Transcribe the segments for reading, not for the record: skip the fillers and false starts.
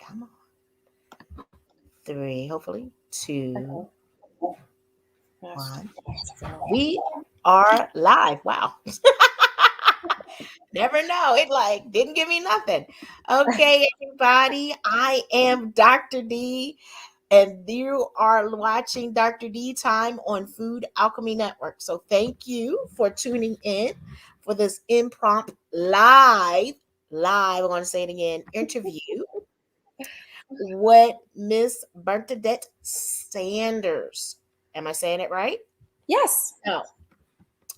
Come on. 3, hopefully. 2, Okay. Gosh. 1. We are live. Wow. Never know. It like didn't give me nothing. Okay, everybody. I am Dr. D, and you are watching Dr. D Time on Food Alchemy Network. So thank you for tuning in for this impromptu live, I'm going to say it again, interview with Miss Bernadette Sanders. Am I saying it right? Yes. No.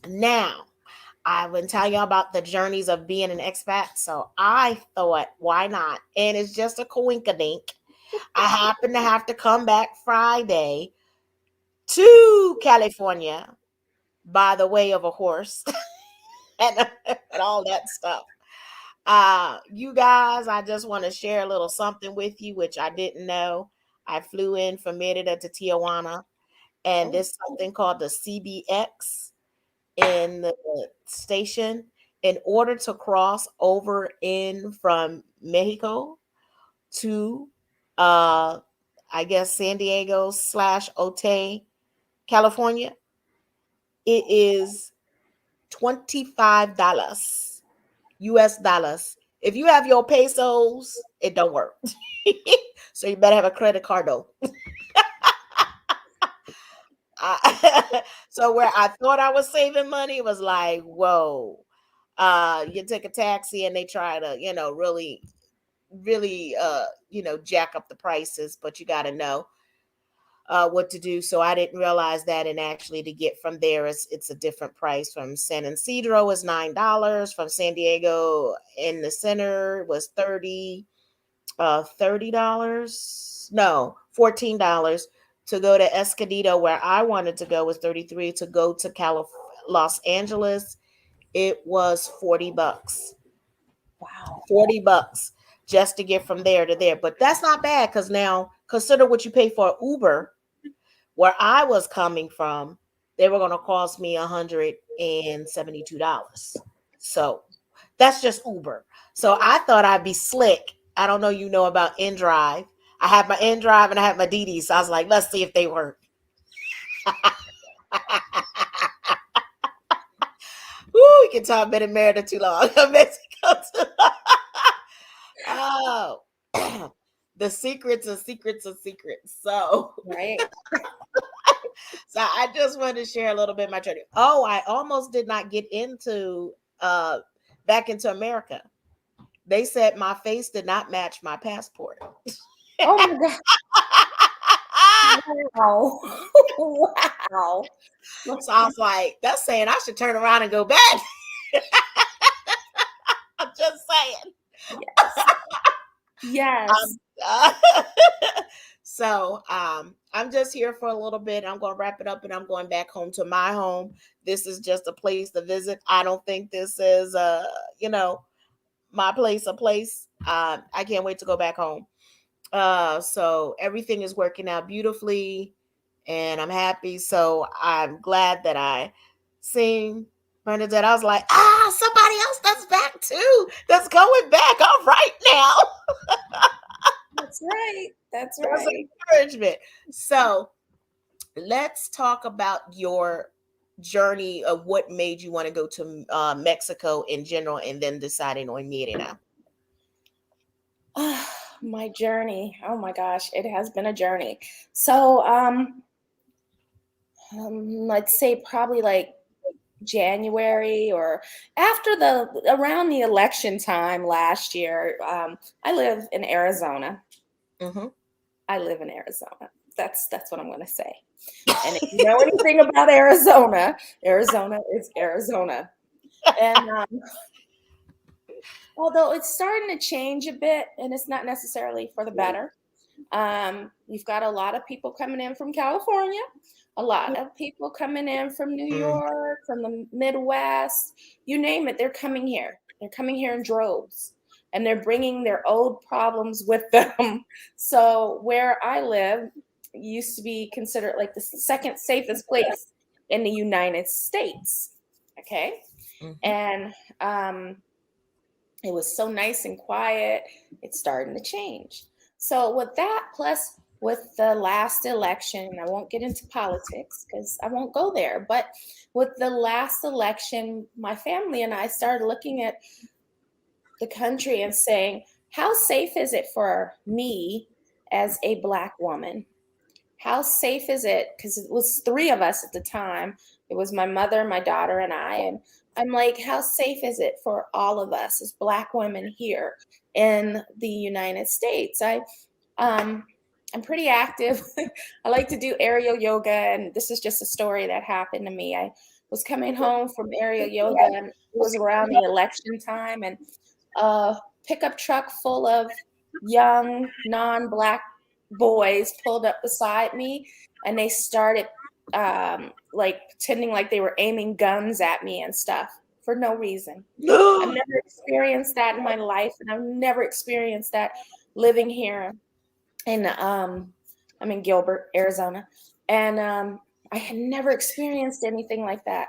Now, I've been telling y'all about the journeys of being an expat, so I thought, why not? And it's just a coinkydink. I happen to have to come back Friday to California by the way of a horse and all that stuff. You guys, I just want to share a little something with you, which I didn't know. I flew in from Merida to Tijuana, and Oh, this something called the CBX in the station in order to cross over in from Mexico to I guess San Diego slash Otay, California. It is $25 US dollars. If you have your pesos, it don't work. So you better have a credit card though. So where I thought I was saving money was like, whoa. You take a taxi and they try to, really jack up the prices, but you got to know what to do. So I didn't realize that, and actually to get from there, it's a different price. From San Isidro is $9. From San Diego in the center was $30. No, $14. To go to Escondido, where I wanted to go, was 33. To go to Los Angeles, it was $40. wow. $40 just to get from there to there. But that's not bad, because now consider what you pay for Uber. Where I was coming from, they were going to cost me $172. So that's just Uber. So I thought I'd be slick. I don't know, about InDrive. I have my InDrive and I have my DD. So I was like, let's see if they work. Woo, we can talk about Merida too long. Mexico too long. Oh, the secrets of secrets of secrets. Right. So I just wanted to share a little bit of my journey. Oh, I almost did not get into back into America. They said my face did not match my passport. Oh my God. Wow. Wow. So I was like, that's saying I should turn around and go back. I'm just saying. Yes. Yes. Uh, so I'm just here for a little bit. I'm going to wrap it up and I'm going back home to my home. This is just a place to visit. I don't think this is, my place, a place. I can't wait to go back home. So everything is working out beautifully and I'm happy. So I'm glad that I seen Bernadette. I was like, somebody else that's back too. That's going back. All right now. That's right. That's That's right. encouragement. So let's talk about your journey of what made you want to go to Mexico in general and then deciding on Merida. My journey. Oh my gosh, it has been a journey. So, let's say probably like January or after around the election time last year. I live in Arizona. Mm-hmm. I live in Arizona. That's what I'm going to say. And if you know anything about Arizona, Arizona is Arizona. And although it's starting to change a bit, and it's not necessarily for the better, you've got a lot of people coming in from California, a lot of people coming in from New Mm. York, from the Midwest, you name it, they're coming here. They're coming here in droves and they're bringing their old problems with them. So where I live used to be considered like the second safest place in the United States. Okay. Mm-hmm. And it was so nice and quiet. It's starting to change. So with that, plus with the last election, I won't get into politics because I won't go there, but with the last election, my family and I started looking at the country and saying, how safe is it for me as a Black woman? How safe is it? Because it was three of us at the time. It was my mother, my daughter, and I. And I'm like, how safe is it for all of us as Black women here in the United States? Um, I'm pretty active. I like to do aerial yoga, and this is just a story that happened to me. I was coming home from aerial yoga, and it was around the election time, and a pickup truck full of young non-Black boys pulled up beside me, and they started like pretending like they were aiming guns at me and stuff for no reason. I've never experienced that in my life, and I've never experienced that living here in I'm in Gilbert, Arizona, and I had never experienced anything like that.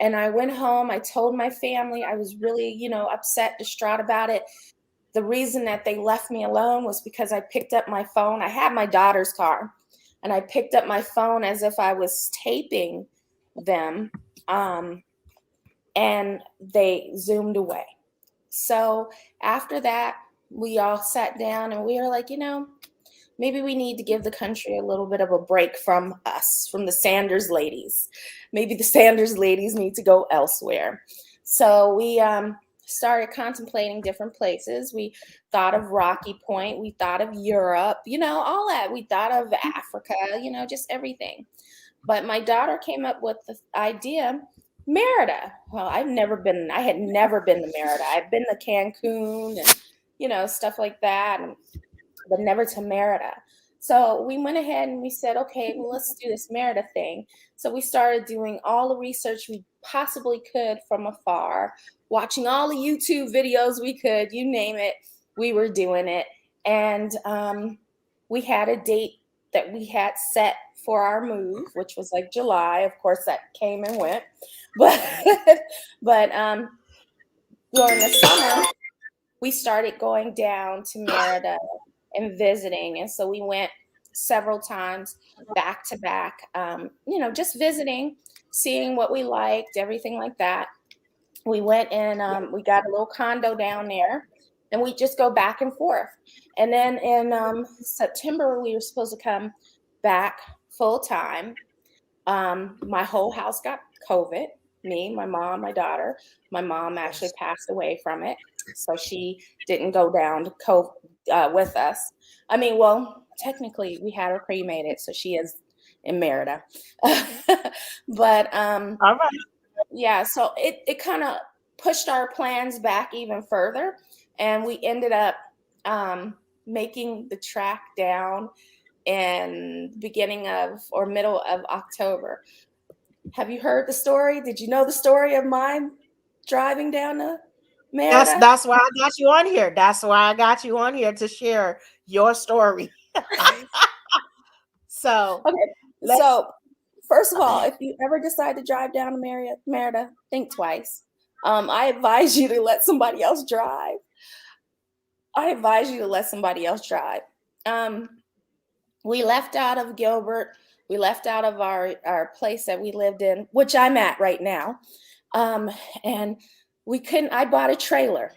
And I went home. I told my family. I was really, upset, distraught about it. The reason that they left me alone was because I picked up my phone. I had my daughter's car, and I picked up my phone as if I was taping them, and they zoomed away. So after that, we all sat down and we were like, maybe we need to give the country a little bit of a break from us, from the Sanders ladies. Maybe the Sanders ladies need to go elsewhere. So we started contemplating different places. We thought of Rocky Point. We thought of Europe, all that. We thought of Africa, just everything. But my daughter came up with the idea, Merida. Well, I had never been to Merida. I've been to Cancun and, stuff like that. But never to Merida. So we went ahead and we said, okay, well, let's do this Merida thing. So we started doing all the research we possibly could from afar, watching all the YouTube videos we could, you name it, we were doing it. And we had a date that we had set for our move, which was like July. Of course, that came and went. But during the summer, we started going down to Merida and visiting. And so we went several times back to back, just visiting, seeing what we liked, everything like that. We went and we got a little condo down there, and we just go back and forth. And then in September, we were supposed to come back full time. My whole house got COVID. Me, my mom, my daughter. My mom actually passed away from it, so she didn't go down to COVID with us. I mean, well, technically, we had her cremated, so she is in Merida. But All right. yeah, so it kind of pushed our plans back even further, and we ended up making the track down in the beginning of or middle of October. Have you heard the story? Did you know the story of mine driving down to Merida? That's why I got you on here. That's why I got you on here to share your story. So Okay, let's so first of all, if you ever decide to drive down to Merida, think twice. I advise you to let somebody else drive. I advise you to let somebody else drive. We left out of Gilbert. We left out of our place that we lived in, which I'm at right now. And we couldn't, I bought a trailer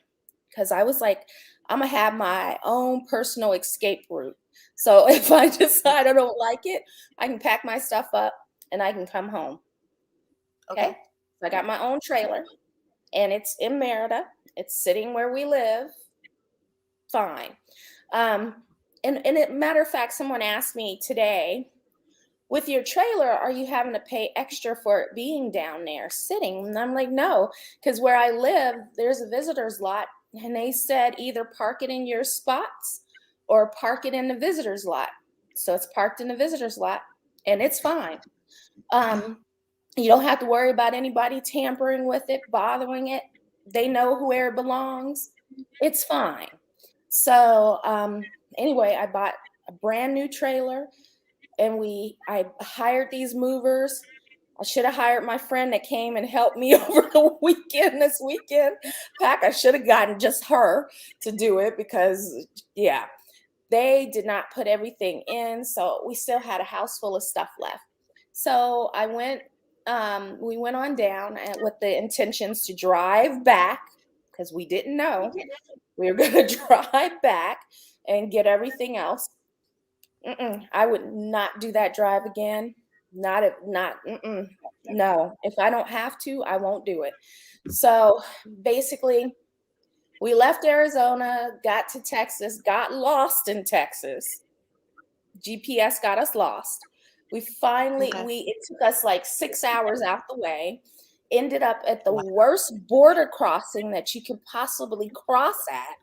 because I was like, I'm going to have my own personal escape route. So if I decide I don't like it, I can pack my stuff up and I can come home. Okay. So I got my own trailer and it's in Merida. It's sitting where we live. Fine. And a matter of fact, someone asked me today, with your trailer, are you having to pay extra for it being down there sitting? And I'm like, no, because where I live, there's a visitor's lot. And they said either park it in your spots or park it in the visitor's lot. So it's parked in the visitor's lot and it's fine. You don't have to worry about anybody tampering with it, bothering it. They know where it belongs. It's fine. So anyway, I bought a brand new trailer and I hired these movers. I should have hired my friend that came and helped me over the weekend, this weekend. Pack, I should have gotten just her to do it because, yeah. They did not put everything in, so we still had a house full of stuff left. So we went on down with the intentions to drive back because we didn't know we were going to drive back and get everything else. I would not do that drive again. No. If I don't have to, I won't do it. So basically, we left Arizona, got to Texas, got lost in Texas. GPS got us lost. It took us like 6 hours out the way, ended up at the worst border crossing that you could possibly cross at.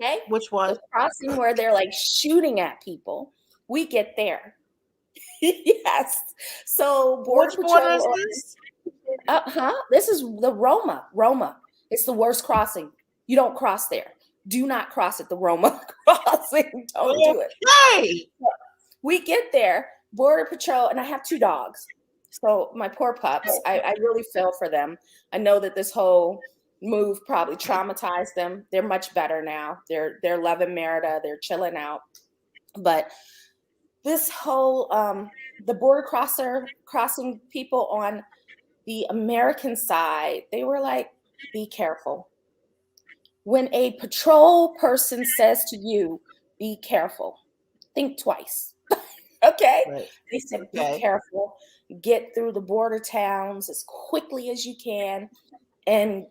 Okay. Which one? The crossing where they're like shooting at people. We get there. Yes. So Which border is this? This is the Roma. Roma. It's the worst crossing. You don't cross there. Do not cross at the Roma crossing. Don't do it. Hey. We get there, Border Patrol, and I have 2 dogs. So my poor pups, I really feel for them. I know that this whole move probably traumatized them. They're much better now. They're loving Merida. They're chilling out. But this whole the border crossing people on the American side, they were like, be careful. When a patrol person says to you, be careful, think twice. Okay? Right. They said, be careful, get through the border towns as quickly as you can, and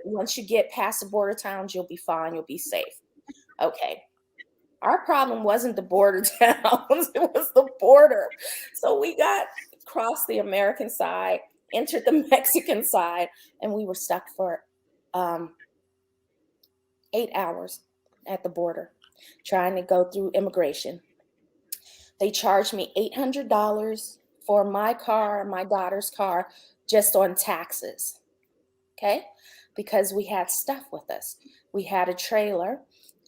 once you get past the border towns, you'll be fine, you'll be safe. Okay. Our problem wasn't the border towns, it was the border. So we got across the American side, entered the Mexican side, and we were stuck for 8 hours at the border trying to go through immigration. They charged me $800 for my car and my daughter's car just on taxes. Okay? Because we had stuff with us. We had a trailer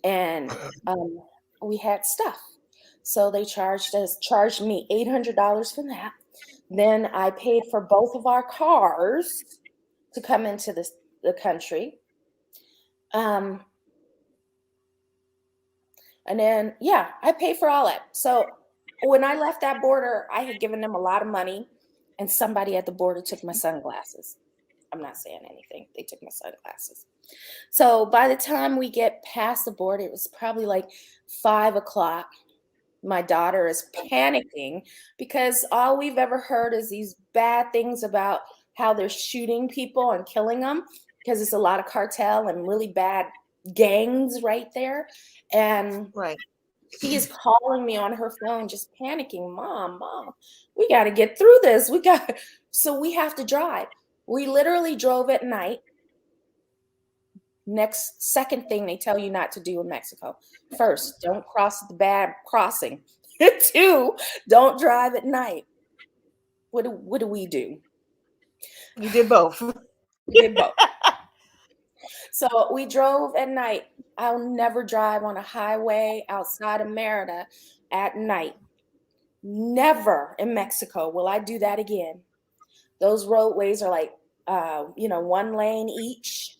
and we had stuff. So they charged me $800 for that. Then I paid for both of our cars to come into the country. And then, I paid for all that. So when I left that border, I had given them a lot of money, and somebody at the border took my sunglasses. I'm not saying anything. They took my sunglasses. So by the time we get past the border, it was probably like 5 o'clock. My daughter is panicking because all we've ever heard is these bad things about how they're shooting people and killing them because it's a lot of cartel and really bad gangs right there. And she is calling me on her phone, just panicking. Mom, we got to get through this. So we have to drive. We literally drove at night. Second thing they tell you not to do in Mexico. First, don't cross the bad crossing. 2, don't drive at night. What do we do? You did both. We did both. So we drove at night. I'll never drive on a highway outside of Merida at night. Never in Mexico will I do that again. Those roadways are like, 1 lane each.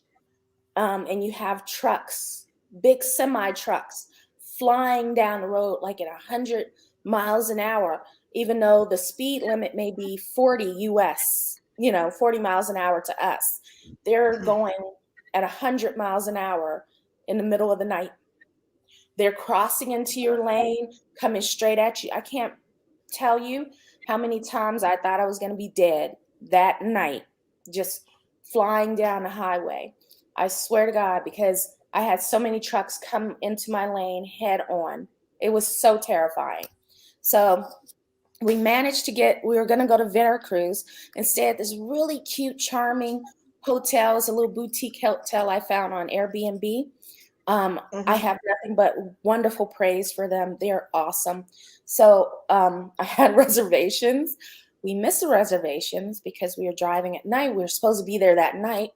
And you have trucks, big semi trucks flying down the road like at 100 miles an hour, even though the speed limit may be 40 US, 40 miles an hour to us. They're going at 100 miles an hour in the middle of the night. They're crossing into your lane, coming straight at you. I can't tell you how many times I thought I was going to be dead that night, just flying down the highway. I swear to God, because I had so many trucks come into my lane head on. It was so terrifying. So we managed we were going to go to Veracruz and stay at this really cute, charming hotel. It's a little boutique hotel I found on Airbnb. I have nothing but wonderful praise for them. They're awesome. So I had reservations. We missed the reservations because we were driving at night. We were supposed to be there that night.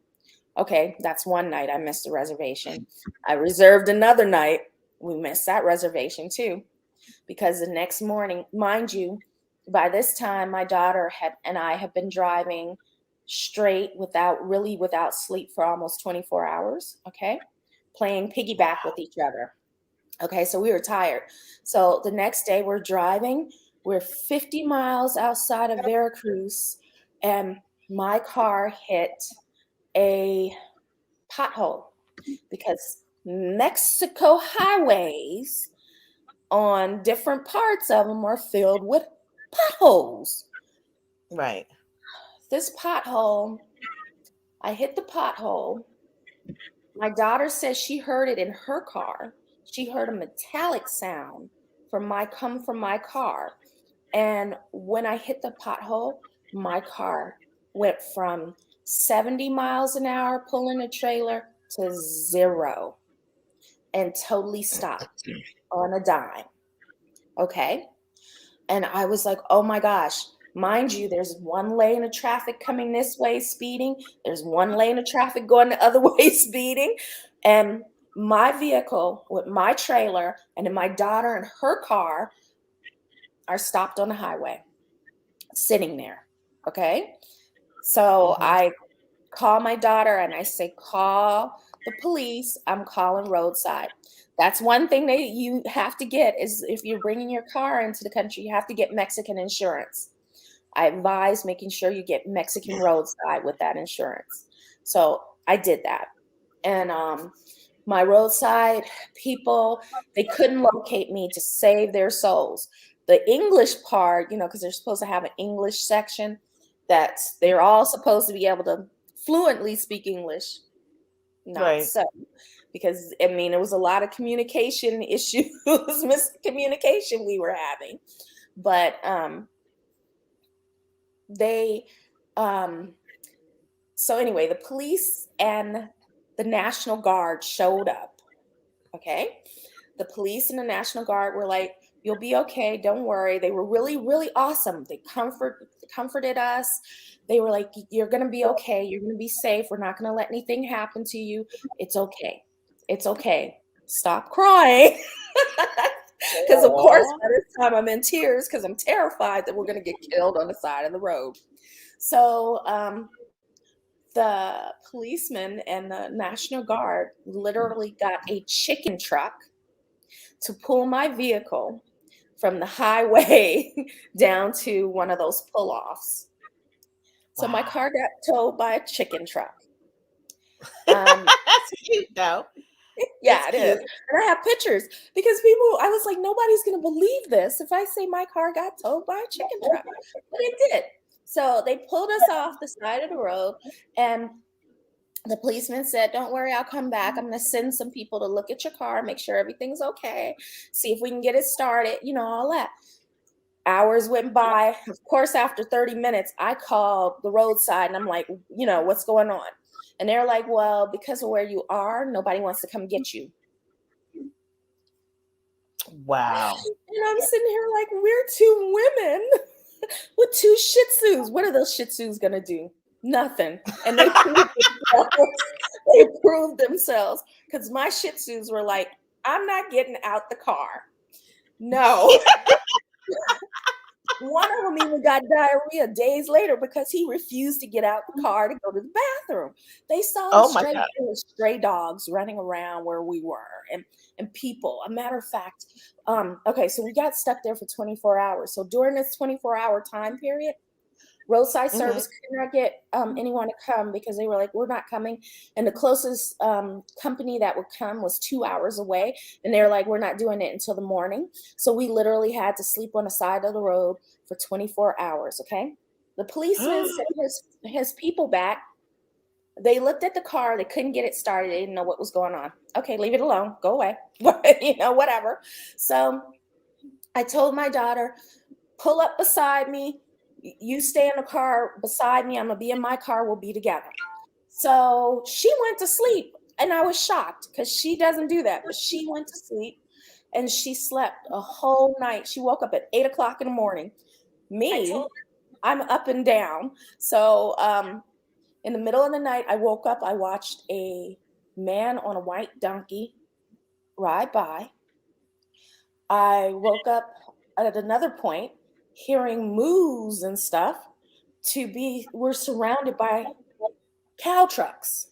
Okay, that's one night I missed the reservation. I reserved another night. We missed that reservation too, because the next morning, mind you, by this time, my daughter and I have been driving straight without sleep for almost 24 hours, okay? Playing piggyback with each other. Okay, so we were tired. So the next day we're driving. We're 50 miles outside of Veracruz, and my car hit a pothole because Mexico highways on different parts of them are filled with potholes. Right. This pothole, I hit the pothole. My daughter says she heard it in her car. She heard a metallic sound come from my car. And when I hit the pothole, my car went from 70 miles an hour pulling a trailer to 0 and totally stopped on a dime. Okay. And I was like, oh my gosh, mind you, there's one lane of traffic coming this way speeding. There's one lane of traffic going the other way speeding. And my vehicle with my trailer and then my daughter and her car are stopped on the highway, sitting there. Okay. So I call my daughter and I say, call the police. I'm calling roadside. That's one thing that you have to get is if you're bringing your car into the country, you have to get Mexican insurance. I advise making sure you get Mexican roadside with that insurance. So I did that. And my roadside people, they couldn't locate me to save their souls. The English part, because they're supposed to have an English section, that they're all supposed to be able to fluently speak English. Not so. Because it was a lot of communication issues, miscommunication we were having. But so anyway, the police and the National Guard showed up. Okay. The police and the National Guard were like, you'll be okay. Don't worry. They were really, really awesome. They comforted us. They were like, you're going to be okay. You're going to be safe. We're not going to let anything happen to you. It's okay. It's okay. Stop crying. Because, of course, by this time I'm in tears because I'm terrified that we're going to get killed on the side of the road. So the policeman and the National Guard literally got a chicken truck to pull my vehicle from the highway down to one of those pull-offs. So my car got towed by a chicken truck. That's cute, though. Yeah, it is. And I have pictures because I was like, nobody's going to believe this if I say my car got towed by a chicken truck. But it did. So they pulled us off the side of the road, and the policeman said, don't worry, I'll come back. I'm going to send some people to look at your car, make sure everything's okay, see if we can get it started, all that. Hours went by. Of course, after 30 minutes, I called the roadside and I'm like, what's going on? And they're like, well, because of where you are, nobody wants to come get you. Wow. And I'm sitting here like, we're two women with two Shih Tzus. What are those Shih Tzus going to do? Nothing. And they proved themselves because my Shih Tzus were like, I'm not getting out the car. No. One of them even got diarrhea days later because he refused to get out the car to go to the bathroom. They saw stray dogs running around where we were and people. A matter of fact, okay, so we got stuck there for 24 hours. So during this 24-hour time period, roadside service could not get anyone to come because they were like, we're not coming. And the closest company that would come was 2 hours away. And they were like, we're not doing it until the morning. So we literally had to sleep on the side of the road for 24 hours. Okay. The policeman sent his people back. They looked at the car. They couldn't get it started. They didn't know what was going on. Okay, leave it alone. Go away. Whatever. So I told my daughter, pull up beside me. You stay in the car beside me. I'm going to be in my car. We'll be together. So she went to sleep. And I was shocked because she doesn't do that. But she went to sleep and she slept a whole night. She woke up at 8 o'clock in the morning. Me, I'm up and down. So in the middle of the night, I woke up. I watched a man on a white donkey ride by. I woke up at another point hearing moos and stuff. We're surrounded by cow trucks.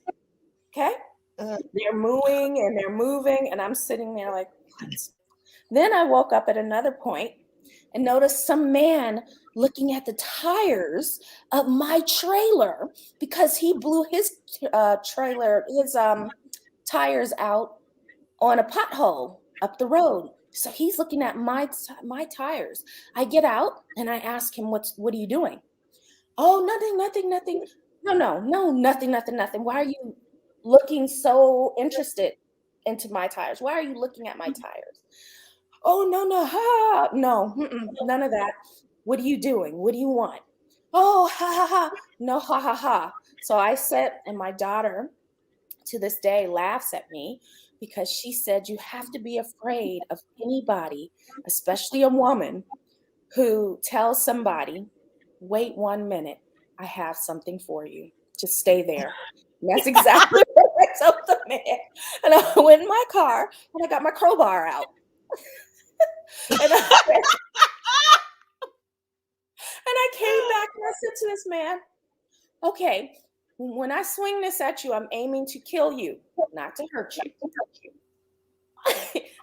Okay. They're mooing and they're moving, and I'm sitting there like, what? Then I woke up at another point and noticed some man looking at the tires of my trailer because he blew his tires out on a pothole up the road. So he's looking at my tires. I get out and I ask him, what are you doing? Oh, nothing. No, nothing. Why are you looking so interested into my tires? Why are you looking at my tires? Oh, no, none of that. What are you doing? What do you want? Oh, ha. No, ha. So I sit, and my daughter to this day laughs at me because she said, you have to be afraid of anybody, especially a woman, who tells somebody, wait 1 minute, I have something for you. Just stay there. And that's exactly what I told the man. And I went in my car and I got my crowbar out. And I came back and I said to this man, okay, when I swing this at you, I'm aiming to kill you, not to hurt you.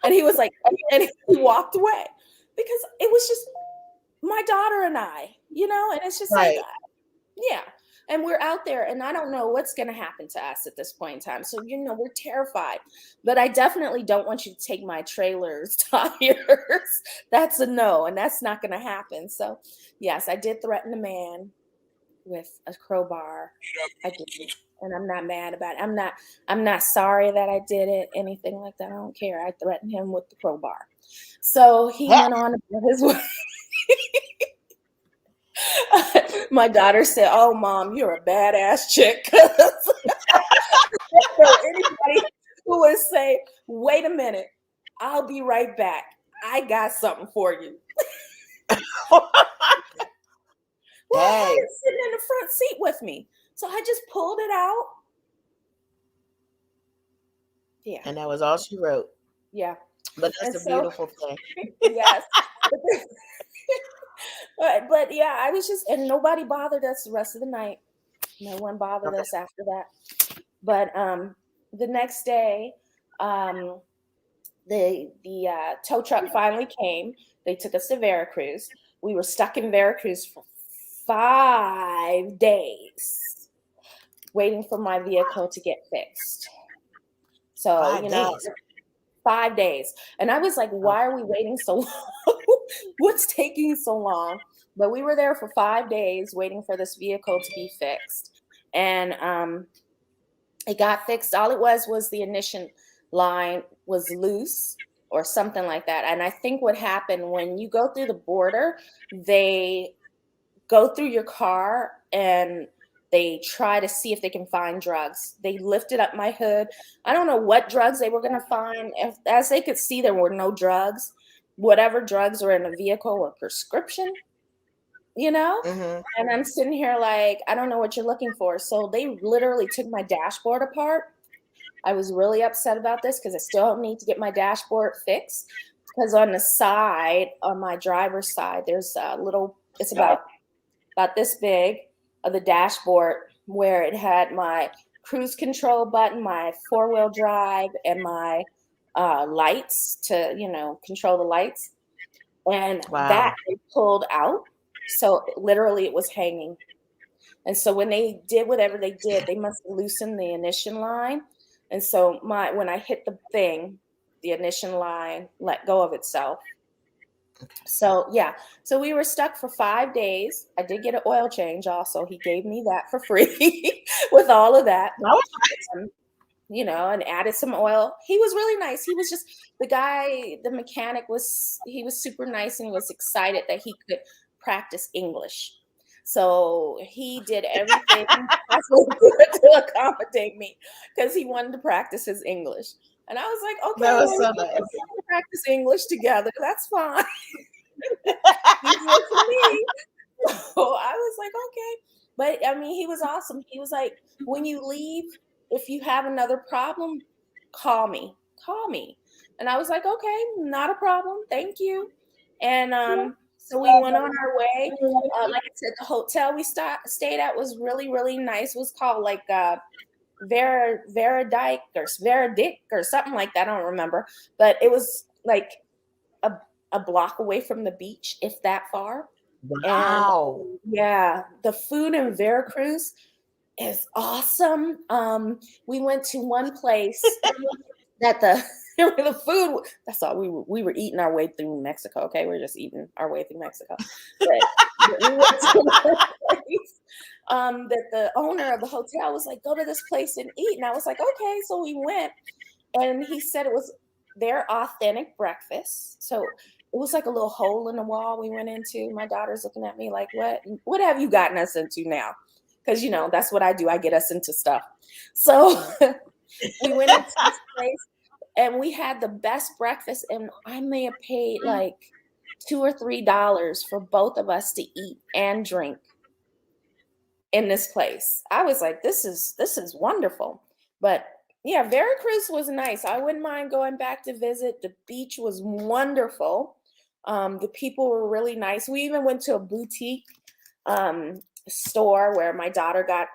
And he was like, and he walked away because it was just my daughter and I, and it's just Right. like, yeah. And we're out there, and I don't know what's going to happen to us at this point in time. So, we're terrified. But I definitely don't want you to take my trailer's tires. That's a no, and that's not going to happen. So, yes, I did threaten a man with a crowbar. I did, and I'm not mad about it. I'm not sorry that I did it, anything like that. I don't care. I threatened him with the crowbar. So he went on about his way. My daughter said, oh, Mom, you're a badass chick. So anybody who would say, wait a minute, I'll be right back. I got something for you. Well, I had it sitting in the front seat with me. So I just pulled it out. Yeah. And that was all she wrote. Yeah. But that's a beautiful thing. Yes. But yeah, I was just, and nobody bothered us the rest of the night. No one bothered us after that. But the next day, the tow truck finally came. They took us to Veracruz. We were stuck in Veracruz for 5 days waiting for my vehicle to get fixed. So, 5 days. And I was like, why are we waiting so long? What's taking so long? But we were there for 5 days waiting for this vehicle to be fixed. And it got fixed. All it was the ignition line was loose or something like that. And I think what happened when you go through the border, they go through your car and they try to see if they can find drugs. They lifted up my hood. I don't know what drugs they were going to find. As they could see, there were no drugs. Whatever drugs were in the vehicle were prescription, Mm-hmm. And I'm sitting here like, I don't know what you're looking for. So they literally took my dashboard apart. I was really upset about this because I still need to get my dashboard fixed. Because on the side, on my driver's side, there's a little, it's about this big of the dashboard where it had my cruise control button, my 4-wheel drive, and my lights to, control the lights. And that they pulled out. So literally it was hanging. And so when they did whatever they did, they must have loosened the ignition line. And so when I hit the thing, the ignition line let go of itself. So yeah, so we were stuck for 5 days. I did get an oil change also. He gave me that for free with all of that. And added some oil. He was really nice. He was just the mechanic he was super nice, and he was excited that he could practice English. So he did everything possible to accommodate me because he wanted to practice his English. And I was like, okay, that was so nice. We can practice English together. That's fine. For me. So I was like, okay. But I mean, he was awesome. He was like, when you leave, if you have another problem, call me. And I was like, okay, not a problem. Thank you. And so we went on our way. Like I said, the hotel we stayed at was really, really nice. It was called Veradike or Veradict or something like that. I don't remember, but it was like a, a block away from the beach, if that far. And Wow. yeah, the food in Veracruz is awesome. We went to one place that the food. That's all we were eating our way through Mexico. Okay, we are just eating our way through Mexico, but we went to one place that the owner of the hotel was like, "Go to this place and eat," and I was like, "Okay." So we went, and he said it was their authentic breakfast. So it was like a little hole in the wall we went into. My daughter's looking at me like, what have you gotten us into now? Because that's what I do. I get us into stuff. So we went into this place and we had the best breakfast, and I may have paid like $2 or $3 for both of us to eat and drink in this place. I was like, this is wonderful. But yeah, Veracruz was nice. I wouldn't mind going back to visit. The beach was wonderful. The people were really nice. We even went to a boutique store where my daughter got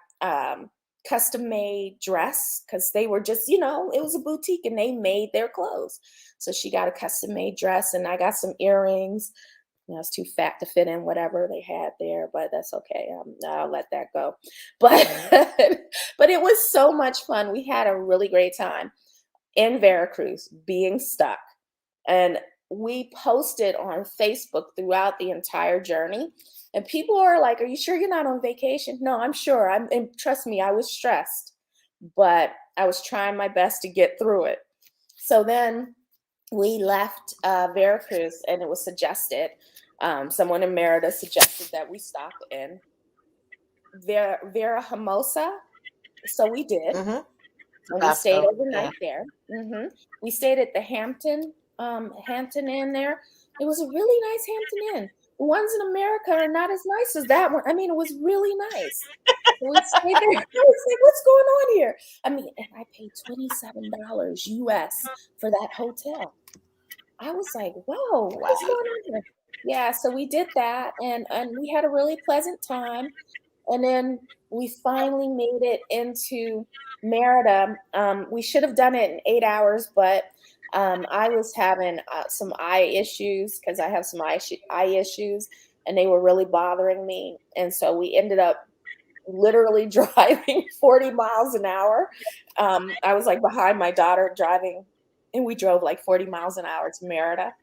custom made dress because they were just, it was a boutique and they made their clothes. So she got a custom made dress and I got some earrings. I was too fat to fit in whatever they had there, but that's okay. I'll let that go. But but it was so much fun. We had a really great time in Veracruz being stuck. And we posted on Facebook throughout the entire journey. And people are like, "Are you sure you're not on vacation?" No, I'm sure. And trust me, I was stressed, but I was trying my best to get through it. So then we left Veracruz, and it was suggested. Someone in Merida suggested that we stop in Vera Hermosa. So we did. Mm-hmm. And we stayed Tabasco. Yeah. overnight there. We stayed at the Hampton Inn there. It was a really nice Hampton Inn. The ones in America are not as nice as that one. I mean, it was really nice. So we stayed there. I was like, what's going on here? I mean, and I paid $27 US for that hotel. I was like, whoa, what is going on here? Yeah, so we did that and we had a really pleasant time. And then we finally made it into Merida. We should have done it in 8 hours, but I was having some eye issues because I have some eye issues and they were really bothering me. And so we ended up literally driving 40 miles an hour. I was like behind my daughter driving, and we drove like 40 miles an hour to Merida.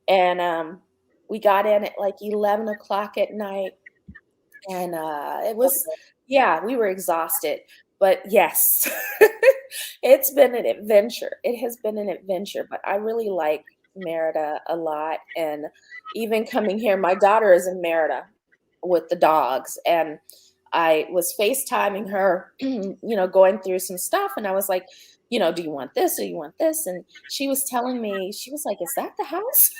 And we got in at like 11 o'clock at night. And it was, yeah, we were exhausted. But yes, it's been an adventure. It has been an adventure, but I really like Merida a lot. And even coming here, my daughter is in Merida with the dogs. And I was FaceTiming her, going through some stuff. And I was like, do you want this or you want this? And she was telling me, she was like, is that the house?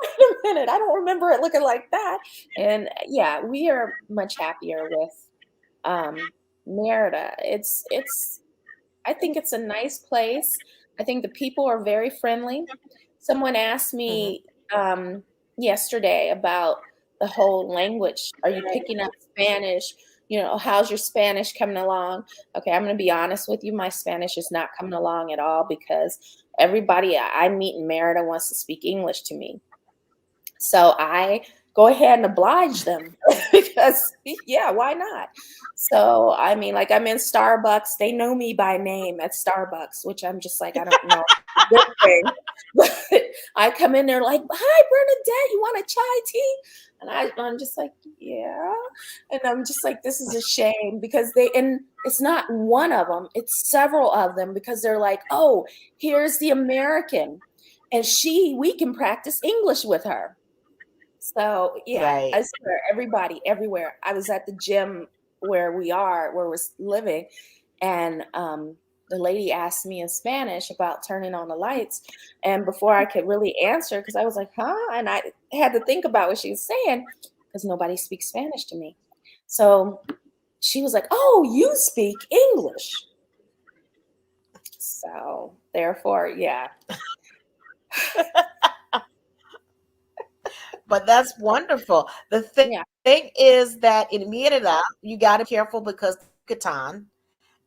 Wait a minute, I don't remember it looking like that. And yeah, we are much happier with Merida. I think it's a nice place. I think the people are very friendly. Someone asked Mm-hmm. me yesterday about the whole language. Are you picking up Spanish? How's your Spanish coming along? Okay, I'm going to be honest with you. My Spanish is not coming along at all because everybody I meet in Merida wants to speak English to me. So I go ahead and oblige them because, yeah, why not? So, I mean, like I'm in Starbucks. They know me by name at Starbucks, which I'm just like, I don't know. Good thing. But I come in there like, hi, Bernadette, you want a chai tea? And I'm just like, yeah. And I'm just like, this is a shame because and it's not one of them, it's several of them because they're like, oh, here's the American. And we can practice English with her. So yeah, Right. I swear everybody everywhere. I was at the gym where we're living, and the lady asked me in Spanish about turning on the lights. And before I could really answer, because I was like, huh? And I had to think about what she was saying because nobody speaks Spanish to me. So she was like, oh, you speak English. So therefore, yeah. But that's wonderful. The Yeah. thing is that in Merida, you got to be careful because Yucatan.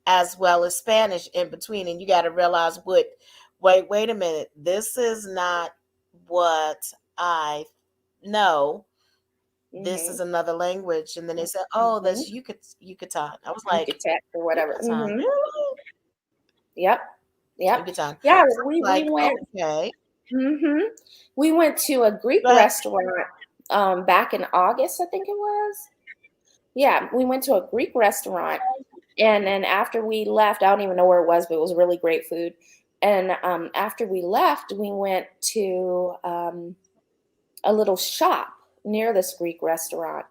as well as Spanish in between. And you got to realize wait a minute. This is not what I know. This is Mm-hmm. another language. And then they said, oh, Mm-hmm. that's Yucatan. I was like, Yucatecs or whatever. Yucatan, Mm-hmm. really? Yep. Yep. Yucatan. Yeah, So I was we like, went. okay. Mm-hmm. We went to a Greek Go ahead. restaurant back in August, I think it was. Yeah, we went to a Greek restaurant, and then after we left, I don't even know where it was, but it was really great food. And after we left, we went to a little shop near this Greek restaurant.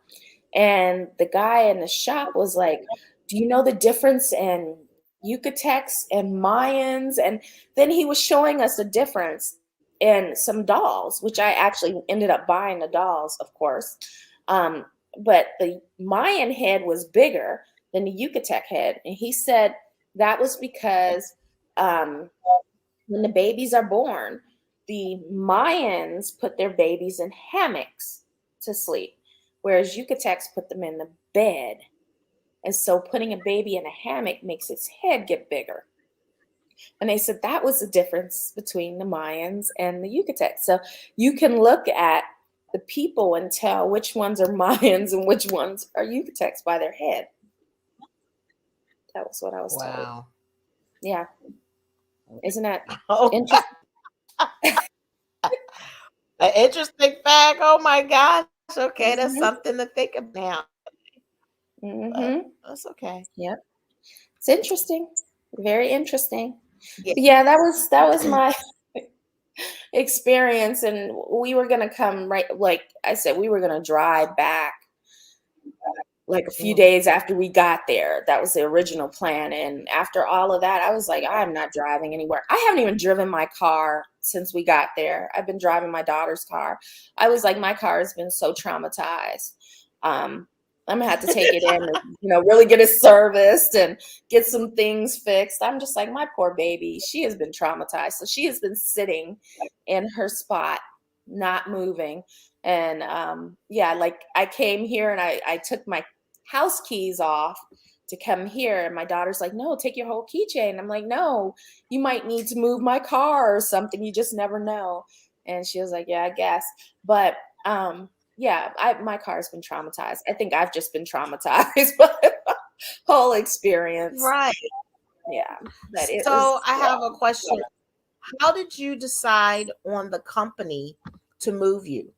And the guy in the shop was like, "Do you know the difference in Yucatecs and Mayans?" And then he was showing us the difference in some dolls, which I actually ended up buying the dolls, of course. Um, but the Mayan head was bigger than the Yucatec head. And he said that was because um, when the babies are born, the Mayans put their babies in hammocks to sleep, whereas Yucatecs put them in the bed. And so putting a baby in a hammock makes its head get bigger. And they said that was the difference between the Mayans and the Yucatecs. So you can look at the people and tell which ones are Mayans and which ones are Yucatecs by their head. That was what I was told. Wow. Yeah. Isn't that Oh, interesting? an interesting fact. Oh my gosh. Okay, that's Mm-hmm. something to think about now. But Mm-hmm. that's okay. Yep. It's interesting. Very interesting. Yeah. But yeah, that was my experience. And we were gonna come right, like I said, we were gonna drive back like a few Mhm. days after we got there. That was the original plan. And after all of that, I was like, I'm not driving anywhere. I haven't even driven my car since we got there. I've been driving my daughter's car. I was like, my car has been so traumatized. Um, I'm gonna have to take it in and, really get it serviced and get some things fixed. I'm just like, my poor baby, she has been traumatized. So she has been sitting in her spot, not moving. And yeah, like I came here and I took my house keys off to come here, and my daughter's like, no, take your whole keychain. I'm like, no, you might need to move my car or something, you just never know. And she was like, yeah, I guess. But yeah, my car's been traumatized. I think I've just been traumatized by the whole experience. Right. Yeah, but it So was, I have a question. How did you decide on the company to move you?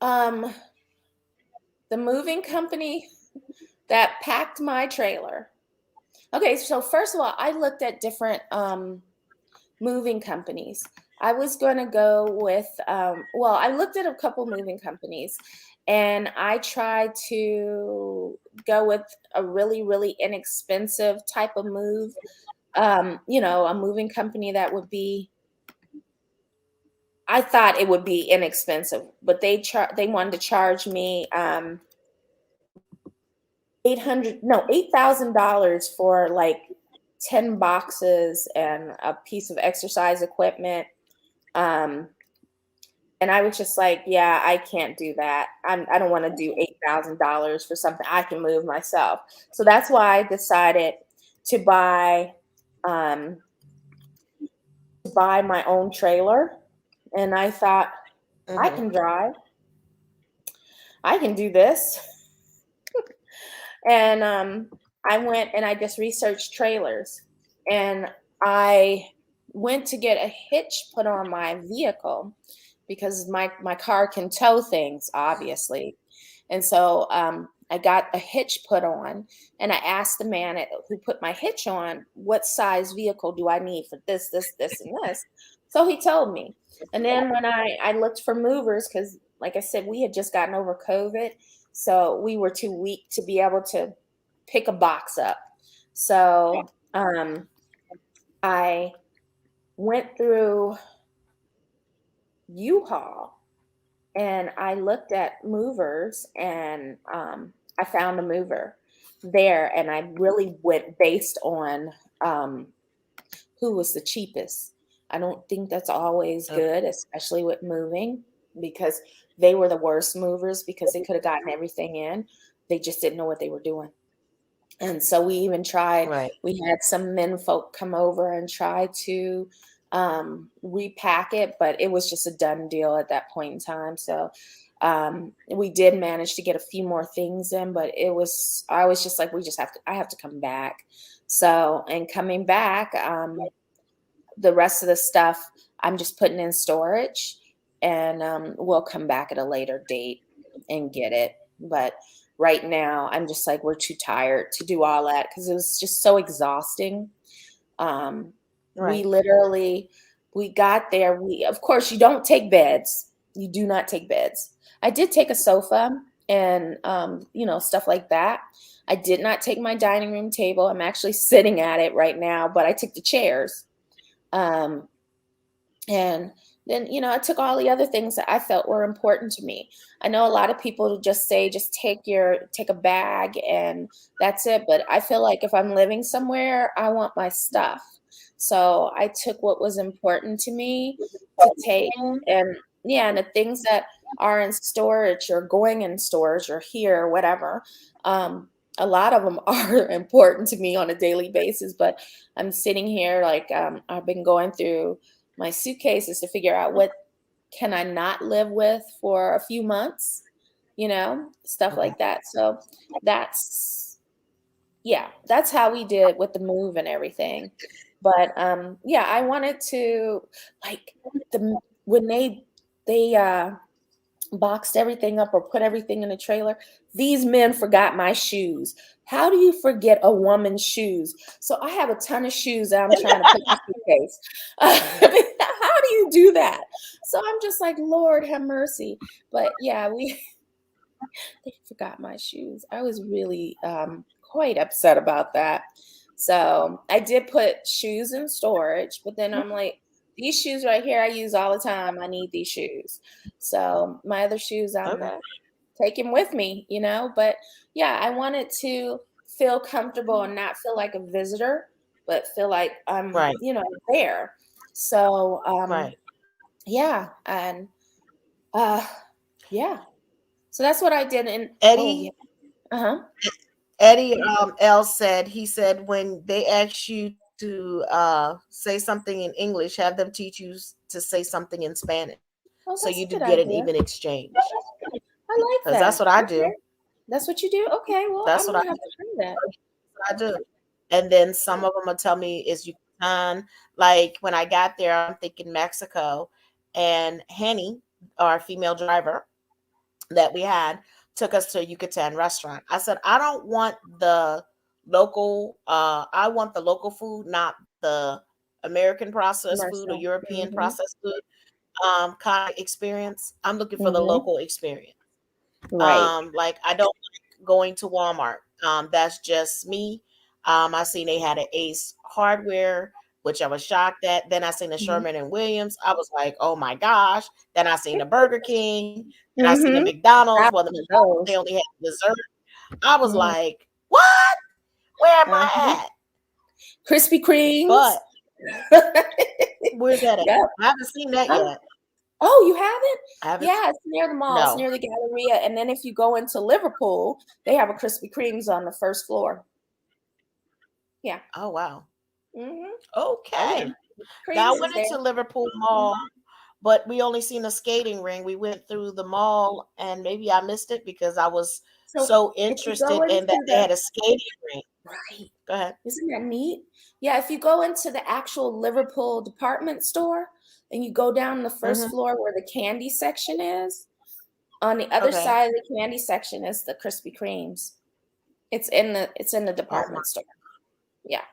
um the moving company that packed my trailer. Okay, so first of all, I looked at different moving companies. I was going to go with, well, I looked at a couple moving companies, and I tried to go with a really, really inexpensive type of move. A moving company that would be, I thought it would be inexpensive, but they wanted to charge me 8,000 for like 10 boxes and a piece of exercise equipment. Um, and I was just like, yeah, I can't do that. I don't want to do $8,000 for something I can move myself. So that's why I decided to um, buy my own trailer. And I thought, I Hmm. can drive. I can do this. And I went and I just researched trailers. And I went to get a hitch put on my vehicle because my car can tow things, obviously. And so I got a hitch put on, and I asked the man who put my hitch on, what size vehicle do I need for this, this, this, and this? So he told me. And then when I looked for movers, because like I said, we had just gotten over COVID. So we were too weak to be able to pick a box up. So I went through U-Haul and I looked at movers, and I found a mover there, and I really went based on um, who was the cheapest. I don't think that's always good, especially with moving, because they were the worst movers because they could have gotten everything in. They just didn't know what they were doing. And so we even tried, Right. we had some men folk come over and try to repack it, but it was just a done deal at that point in time. So we did manage to get a few more things in, but I was just like, I have to come back. So, and coming back, the rest of the stuff I'm just putting in storage, and we'll come back at a later date and get it. But right now, I'm just like, we're too tired to do all that because it was just so exhausting. Um, we Right. literally, we got there. Of course, you don't take beds. You do not take beds. I did take a sofa and, stuff like that. I did not take my dining room table. I'm actually sitting at it right now, but I took the chairs. Um, and then, I took all the other things that I felt were important to me. I know a lot of people just say, just take a bag and that's it. But I feel like if I'm living somewhere, I want my stuff. So I took what was important to me to take. And yeah, and the things that are in storage or going in storage or here or whatever, a lot of them are important to me on a daily basis. But I'm sitting here like, I've been going through my suitcases to figure out what can I not live with for a few months, stuff Okay. like that. So that's, yeah, that's how we did with the move and everything. But yeah, I wanted to, like, when they boxed everything up or put everything in a trailer, these men forgot my shoes. How do you forget a woman's shoes? So I have a ton of shoes that I'm trying to put in the suitcase. How do you do that? So I'm just like, Lord have mercy. But yeah, they forgot my shoes. I was really quite upset about that. So I did put shoes in storage, but then I'm like, these shoes right here, I use all the time. I need these shoes. So my other shoes, I'm Okay. taking with me, But yeah, I wanted to feel comfortable and not feel like a visitor, but feel like I'm, Right. there. So Right. yeah, and uh, yeah. So that's what I did. And oh yeah, Eddie uh-huh. Eddie L said, he said when they ask you to say something in English, have them teach you to say something in Spanish. Oh, So that's you a do good get an idea. even exchange. I like Because that's that. what I Okay. do. That's what you do? Okay, well, That's I'm what I gonna have to try that. I do. And then some of them will tell me is Yucatan. Like when I got there, I'm thinking Mexico, and Henny, our female driver that we had, took us to a Yucatan restaurant. I said, I don't want the local, I want the local food, not the American processed food or Commercial. European Mhm. processed food kind of experience. I'm looking for the Mhm. local experience. Right. Like I don't like going to Walmart. That's just me. I seen they had an Ace Hardware, which I was shocked at. Then I seen the Mhm. Sherman and Williams. I was like, oh my gosh. Then I seen the Burger King. Then I seen the Mhm. McDonald's. Got Well, the one of McDonald's they those. only had dessert. I was Mhm. like, what? Where am Uh-huh. I at? Krispy Kremes. But where's that at? Yep. I haven't seen that Um, yet. oh, you haven't? I haven't. Yeah, it's near the mall. It's No. near the Galleria. And then if you go into Liverpool, they have a Krispy Kremes on the first floor. Yeah. Oh wow. Mhm. Oh yeah. Okay. Now I Kremes is went there. into Liverpool Mall, but we only seen a skating ring. We went through the mall, and maybe I missed it because I was So so if you go interested into in that they the had a skating ring. right, Go ahead. isn't that neat? Yeah, if you go into the actual Liverpool department store and you go down the first Hmm. floor where the candy section is, on the other Okay. side of the candy section is the Krispy Kremes. It's in the Oh my. department store. Yeah.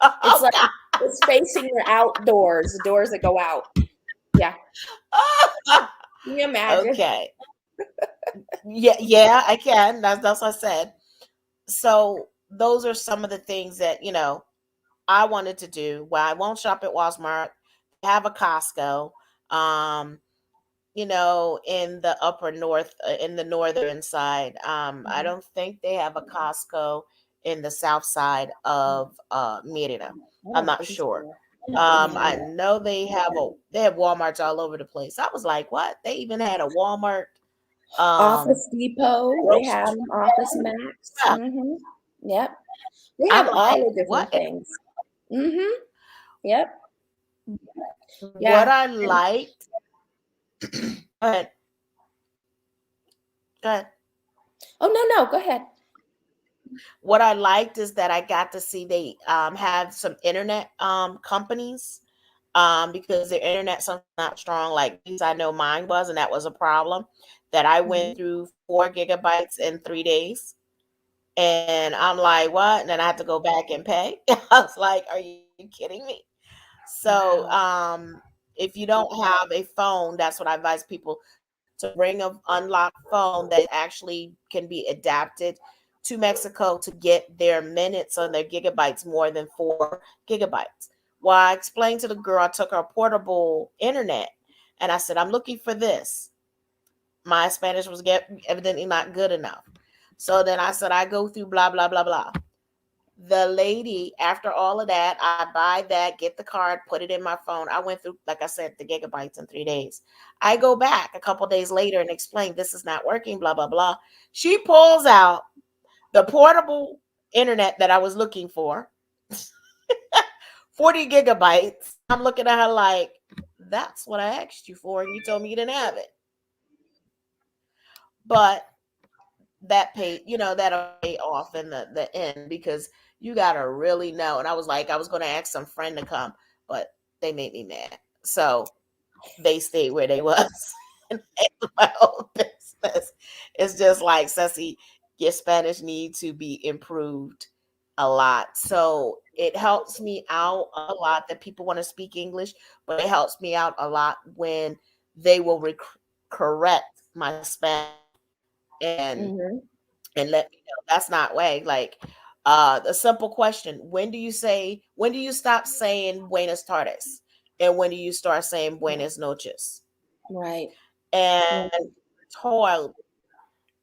It's Oh like God. it's facing the outdoors, the doors that go out. Yeah. Can you imagine? Okay. Yeah. Yeah. I can. That's what I said. So those are some of the things that I wanted to do. Well, I won't shop at Walmart. Have a Costco. Um, in the upper north, in the northern side. I Mhm. don't think they have a Costco in the south side of Merida. I I'm don't not think sure. so. Mhm. I know they have Walmarts all over the place. I was like, what? They even had a Walmart Office Depot, they grocery have store? them, Office Max. Yeah. Mhm. Yep. We I'm have all like, the different what? things. Mm-hmm. Yep. What Yeah. I And, liked, but good. oh no, no, go ahead. What I liked is that I got to see they have some internet companies because their internet's not strong. Like at least I know mine was, and that was a problem. That I Mm-hmm. went through 4 gigabytes in 3 days, and I'm like, what? And then I had to go back and pay. I was like, are you kidding me? So, Wow. if you don't have a phone, that's what I advise people to bring an unlocked phone that actually can be adapted to Mexico to get their minutes or their gigabytes more than 4 gigabytes. Well, I explained to the girl, I took her portable internet and I said, I'm looking for this. My Spanish was evidently not good enough. So then I said, I go through blah, blah, blah, blah. The lady, after all of that, I buy that, get the card, put it in my phone. I went through, like I said, the gigabytes in 3 days. I go back a couple days later and explain this is not working, blah, blah, blah. She pulls out the portable internet that I was looking for, 40 gigabytes. I'm looking at her like, that's what I asked you for, and you told me you didn't have it. But that paid, that'll pay off in the end because you gotta really know. And I was like, I was gonna ask some friend to come, but they made me mad. So they stayed where they was and handled my own business. It's just like, Ceci, your Spanish need to be improved a lot. So it helps me out a lot that people want to speak English, but it helps me out a lot when they will correct my Spanish and Mm-hmm. let me know that's not way. Like the simple question, when do you stop saying buenas tardes and when do you start saying buenas noches? Right. And Right. told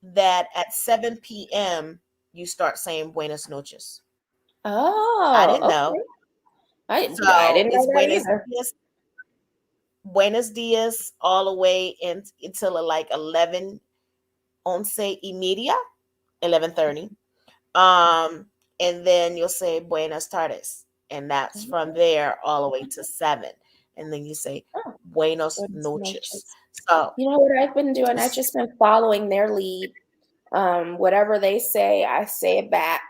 that at 7 p.m. you start saying buenas noches. I Oh, didn't know. okay. I So didn't know it's that either. buenos dias all the way until like 11 once y media, 11:30. And then you'll say buenas tardes, and that's from there all the way to 7, and then you say Oh, buenos buenas noches. noches. So You know what I've been doing? I've just been following their lead. Whatever they say, I say it back.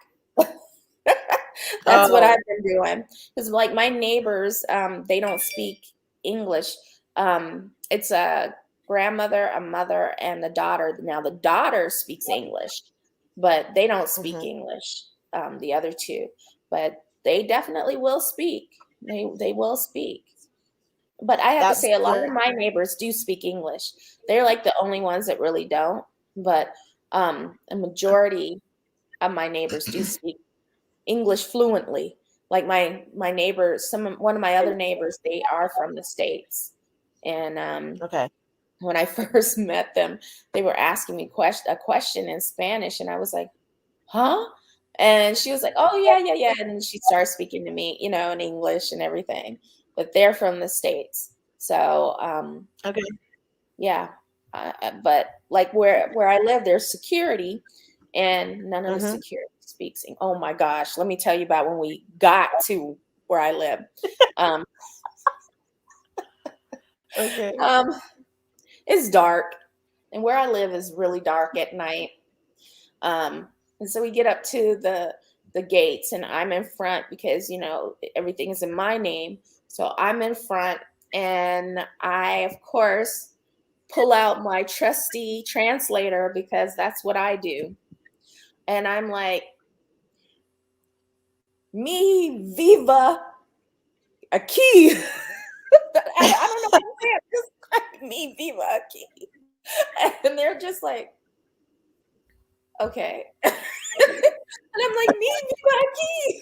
That's what I've oh, been doing. Because like my neighbors, they don't speak English. It's a grandmother, a mother, and the daughter. Now the daughter speaks English, but they don't speak mhm, English. The other two, but they definitely will speak. They will speak. But I have to that's say, a lot of good. my neighbors do speak English. They're like the only ones that really don't. But a majority of my neighbors do speak English fluently. Like my neighbors, one of my other neighbors, they are from the States. And Okay. when I first met them, they were asking me a question in Spanish, and I was like, "Huh?" And she was like, "Oh yeah, yeah, yeah." And she started speaking to me, in English and everything. But they're from the States, so Okay. yeah. But like where I live, there's security, and none of the Mhm. security speaks. Oh my gosh, let me tell you about when we got to where I live. Um, Okay. um, it's dark, and where I live is really dark at night. And so we get up to the gates, and I'm in front because everything is in my name. So I'm in front, and I, of course, pull out my trusty translator because that's what I do. And I'm like, "Me viva aquí." I don't know what to say. I'm just like, "Me viva aquí." And they're just like, "Okay." And I'm like, "Me viva aquí."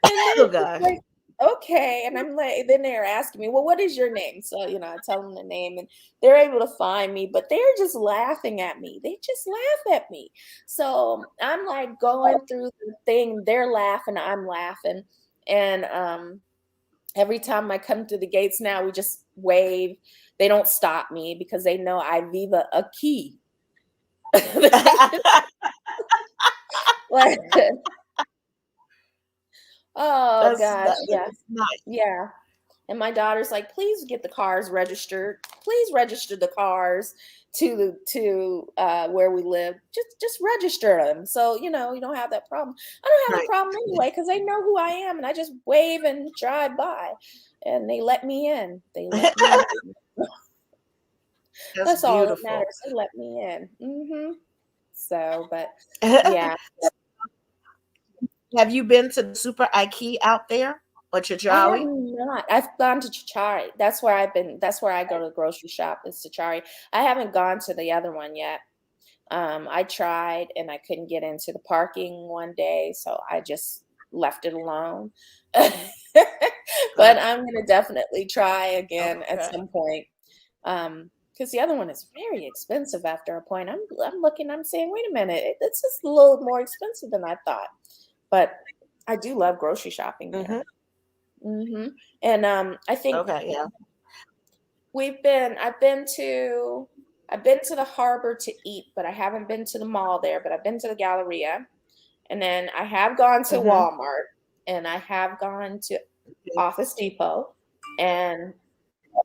And Oh they're just gosh. like, "Okay." And I'm like, then they're asking me, "Well, what is your name?" So, I tell them the name, and they're able to find me, but they're just laughing at me. They just laugh at me. So I'm like going through the thing, they're laughing, I'm laughing. And every time I come through the gates now, we just wave. They don't stop me because they know I viva a key. Like, oh gosh, yeah, that's nice. yeah. And my daughter's like, please get the cars registered. Please register the cars to where we live. Just register them. So, you know, you don't have that problem. I don't have a Right. problem anyway, because they know who I am and I just wave and drive by and they let me in. They let me in. That's That's all that beautiful. matters. They let me in. So, but yeah. Have you been to the Super IKEA out there or I have Chachawi? not. I've gone to Chichari. That's where I've been. That's where I go to the grocery shop is Chichari. I haven't gone to the other one yet. I tried and I couldn't get into the parking one day, so I just left it alone. But Gotcha. I'm gonna definitely try again at Okay. some point. Because the other one is very expensive after a point. I'm looking, I'm saying, wait a minute, this is a little more expensive than I thought. But I do love grocery shopping there. Hmm. And I think Okay. Yeah. I've been to the harbor to eat, but I haven't been to the mall there, but I've been to the Galleria. And then I have gone to Hmm. Walmart and I have gone to Office Depot and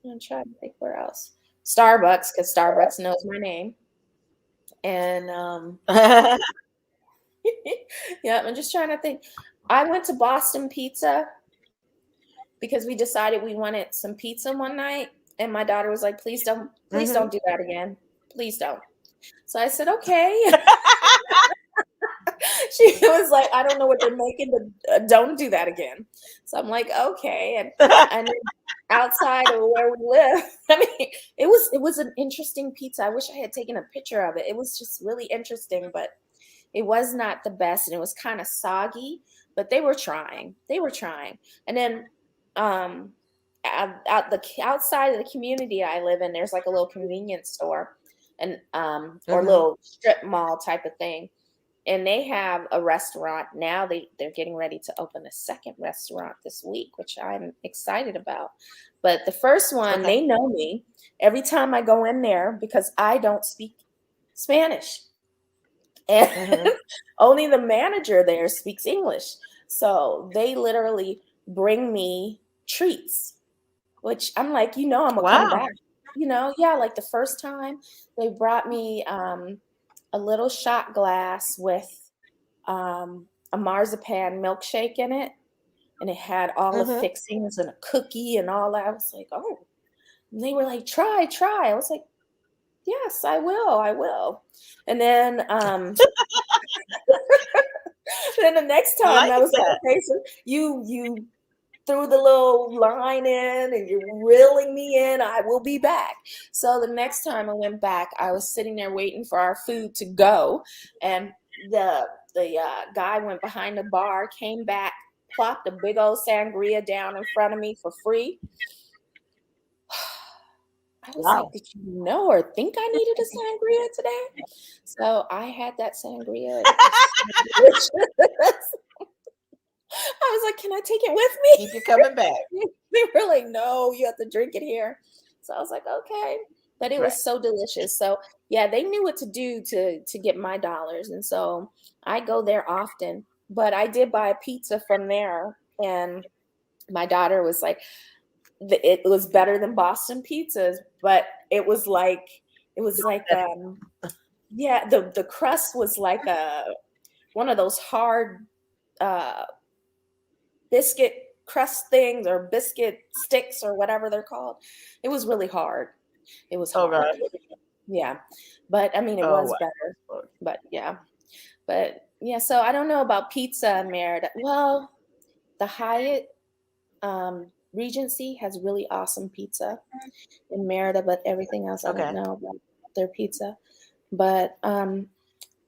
I'm trying to think where else. Starbucks, because Starbucks knows my name. And yeah, I'm just trying to think. I went to Boston Pizza because we decided we wanted some pizza one night. And my daughter was like, please Hmm. don't do that again. Please don't. So I said, okay. She was like, I don't know what they're making, but don't do that again. So I'm like, okay. And then outside of where we live, I mean, it was an interesting pizza. I wish I had taken a picture of it. It was just really interesting, but it was not the best, and it was kind of soggy. But they were trying. They were trying. And then um, outside of the community I live in, there's like a little convenience store, and or Hmm. little strip mall type of thing, and they have a restaurant now. They're getting ready to open a second restaurant this week, which I'm excited about. But the first one, Okay. they know me every time I go in there because I don't speak Spanish, and Hmm. only the manager there speaks English. So they literally bring me treats, which I'm like, you know, I'm gonna come Wow. back. You know, yeah, like the first time they brought me a little shot glass with a marzipan milkshake in it, and it had all the Hmm. fixings and a cookie and all that. I was like, oh, and they were like, try, try. I was like, yes, I will. And then then the next I time like I was like, that. okay, so you threw the little line in and you're reeling me in. I will be back. So the next time I went back, I was sitting there waiting for our food to go, and the guy went behind the bar, came back, plopped a big old sangria down in front of me for free. I was like, Wow. did you know or think I needed a sangria today? So I had that sangria and it was so delicious. I was like, can I take it with me? Keep you coming back. They were like, no, you have to drink it here. So I was like, okay. But it Right. was so delicious. So yeah, they knew what to do to get my dollars. And so I go there often. But I did buy a pizza from there. And my daughter was like, it was better than Boston pizzas, but it was like yeah, the crust was like a one of those hard uh biscuit crust things or biscuit sticks or whatever they're called. It was really hard. It was Oh hard. God. Yeah. But I mean, it Oh was better. wow. But yeah. But yeah, so I don't know about pizza in Merida. Well, the Hyatt Regency has really awesome pizza in Merida, but everything else I don't Okay. know about their pizza. But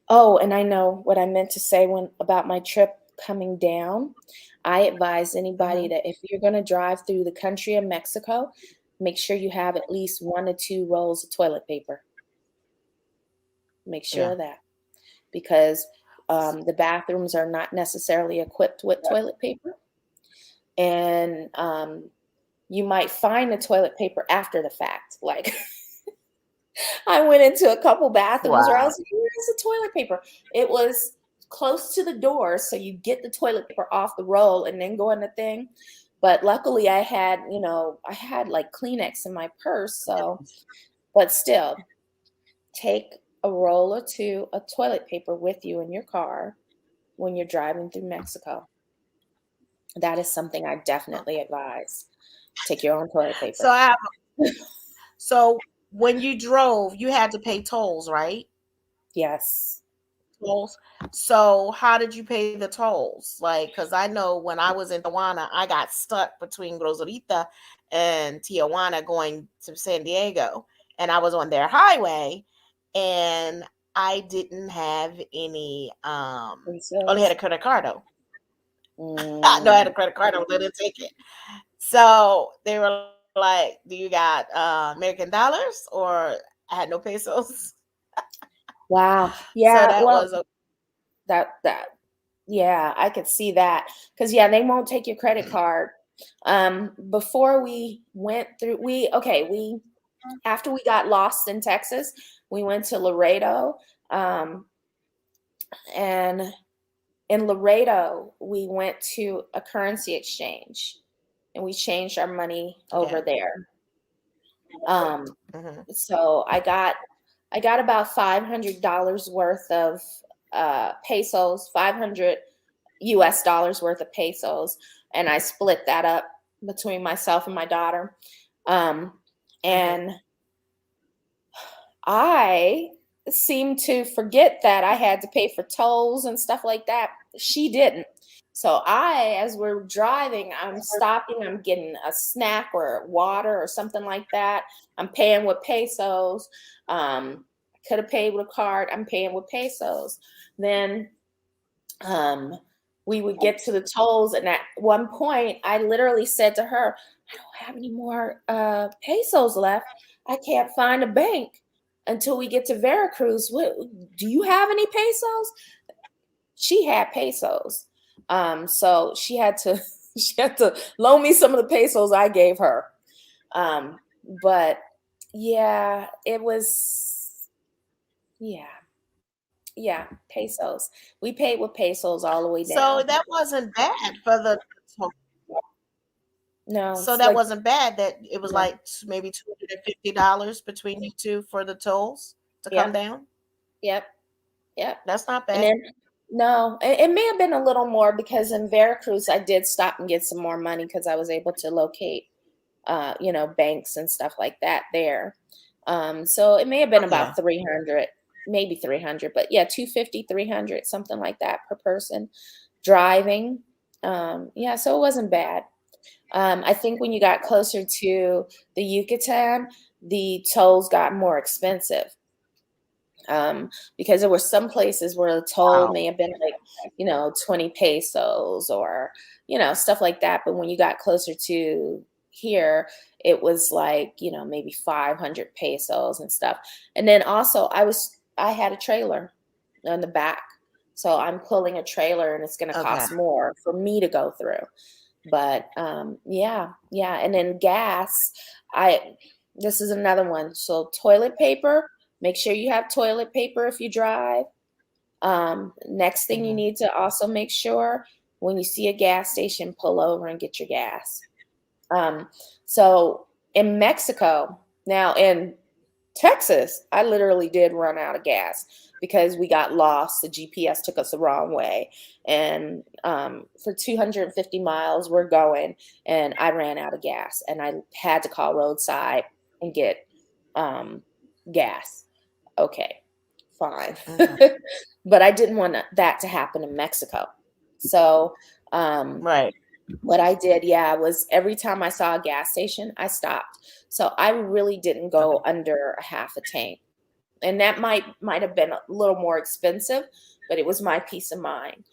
oh, and I know what I meant to say when about my trip coming down. I advise anybody Hmm. that if you're going to drive through the country of Mexico, make sure you have at least 1 to 2 rolls of toilet paper. Make sure Yeah. of that because the bathrooms are not necessarily equipped with toilet paper, and you might find the toilet paper after the fact. Like I went into a couple bathrooms where I Wow. was like, "Where's the toilet paper?" It was close to the door so you get the toilet paper off the roll and then go in the thing. But luckily I had, I had like Kleenex in my purse. So, but still, take a roll or two of toilet paper with you in your car when you're driving through Mexico. That is something I definitely advise. Take your own toilet So paper. I have, so when you drove, you had to pay tolls, right? Yes. Tolls. So how did you pay the tolls? Like, because I know when I was in Tijuana, I got stuck between Rosarita and Tijuana going to San Diego, and I was on their highway, and I didn't have any. Only had a Pesos. credit card though. No, I had Mm, a credit card. I didn't take it. So they were like, "Do you got American dollars?" Or I had no pesos. wow. So Yeah. that Well, was a that yeah, I could see that because yeah, they won't take your credit card. Before we went through, we after we got lost in Texas, we went to Laredo, and in Laredo, we went to a currency exchange, and we changed our money over okay. there. Um, Hmm. so I got about $500 worth of pesos, 500 US dollars worth of pesos, and I split that up between myself and my daughter. Um, Hmm. and I seemed to forget that I had to pay for tolls and stuff like that. She didn't. So as we're driving, I'm stopping, I'm getting a snack or water or something like that. I'm paying with pesos. I could have paid with a card. I'm paying with pesos. Then um, we would get to the tolls, and at one point, I literally said to her, "I don't have any more pesos left. I can't find a bank until we get to Veracruz. Do you have any pesos?" She had pesos, so she had to she had to loan me some of the pesos I gave her. But yeah, it was yeah. Yeah, pesos. We paid with pesos all the way So down. that wasn't bad for the. No, So it's that like wasn't bad. That it was no. like maybe $250 between you two for the tolls to come Yep, down. yep, yep. That's not And bad. then no, it may have been a little more because in Veracruz I did stop and get some more money because I was able to locate banks and stuff like that there. So it may have been Okay. about 300, maybe 300, but yeah, 250, 300, something like that per person driving. Yeah, so it wasn't bad. I think when you got closer to the Yucatan, the tolls got more expensive, because there were some places where the toll Wow. may have been like, 20 pesos or, stuff like that. But when you got closer to here, it was like, maybe 500 pesos and stuff. And then also I had a trailer on the back. So I'm pulling a trailer and it's going to Okay. cost more for me to go through. But yeah. And then gas, I this is another one. So toilet paper, make sure you have toilet paper if you drive. Next thing you Hmm. need to also make sure when you see a gas station, pull over and get your gas. Um, so in Mexico, now in Texas, I literally did run out of gas because we got lost. The GPS took us the wrong way. And for 250 miles, we're going, and I ran out of gas. And I had to call roadside and get um, gas. Okay, fine. Hmm. But I didn't want that to happen in Mexico. So, um, Right. what I did, yeah, was every time I saw a gas station, I stopped. So I really didn't Okay. go under a half a tank. And that might have been a little more expensive, but it was my peace of mind.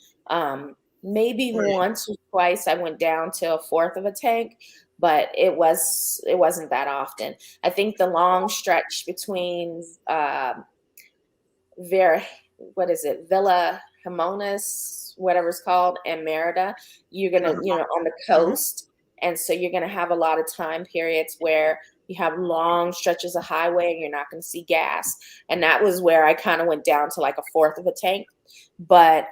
Maybe Right. once or twice I went down to a fourth of a tank, but it wasn't that often. I think the long stretch between Ver what is it, Villa Himonas, whatever it's called, and Merida, you're gonna, on the Hmm. coast. And so you're gonna have a lot of time periods where You have long stretches of highway and you're not going to see gas. And that was where I kind of went down to like a fourth of a tank. But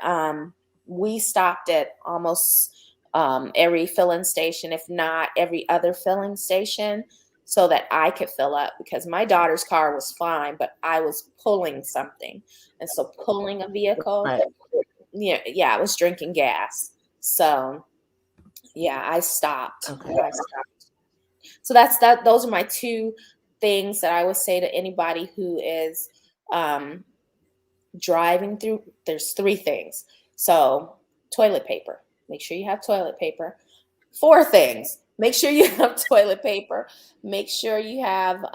we stopped at almost every filling station, if not every other filling station, so that I could fill up, because my daughter's car was fine, but I was pulling something. And so pulling a vehicle, Right. yeah, I was drinking gas. So yeah, I stopped. Okay. I stopped. So that's that. Those are my two things that I would say to anybody who is um, driving through. There's three things. So toilet paper. Make sure you have toilet paper. Four things. Make sure you have toilet paper. Make sure you have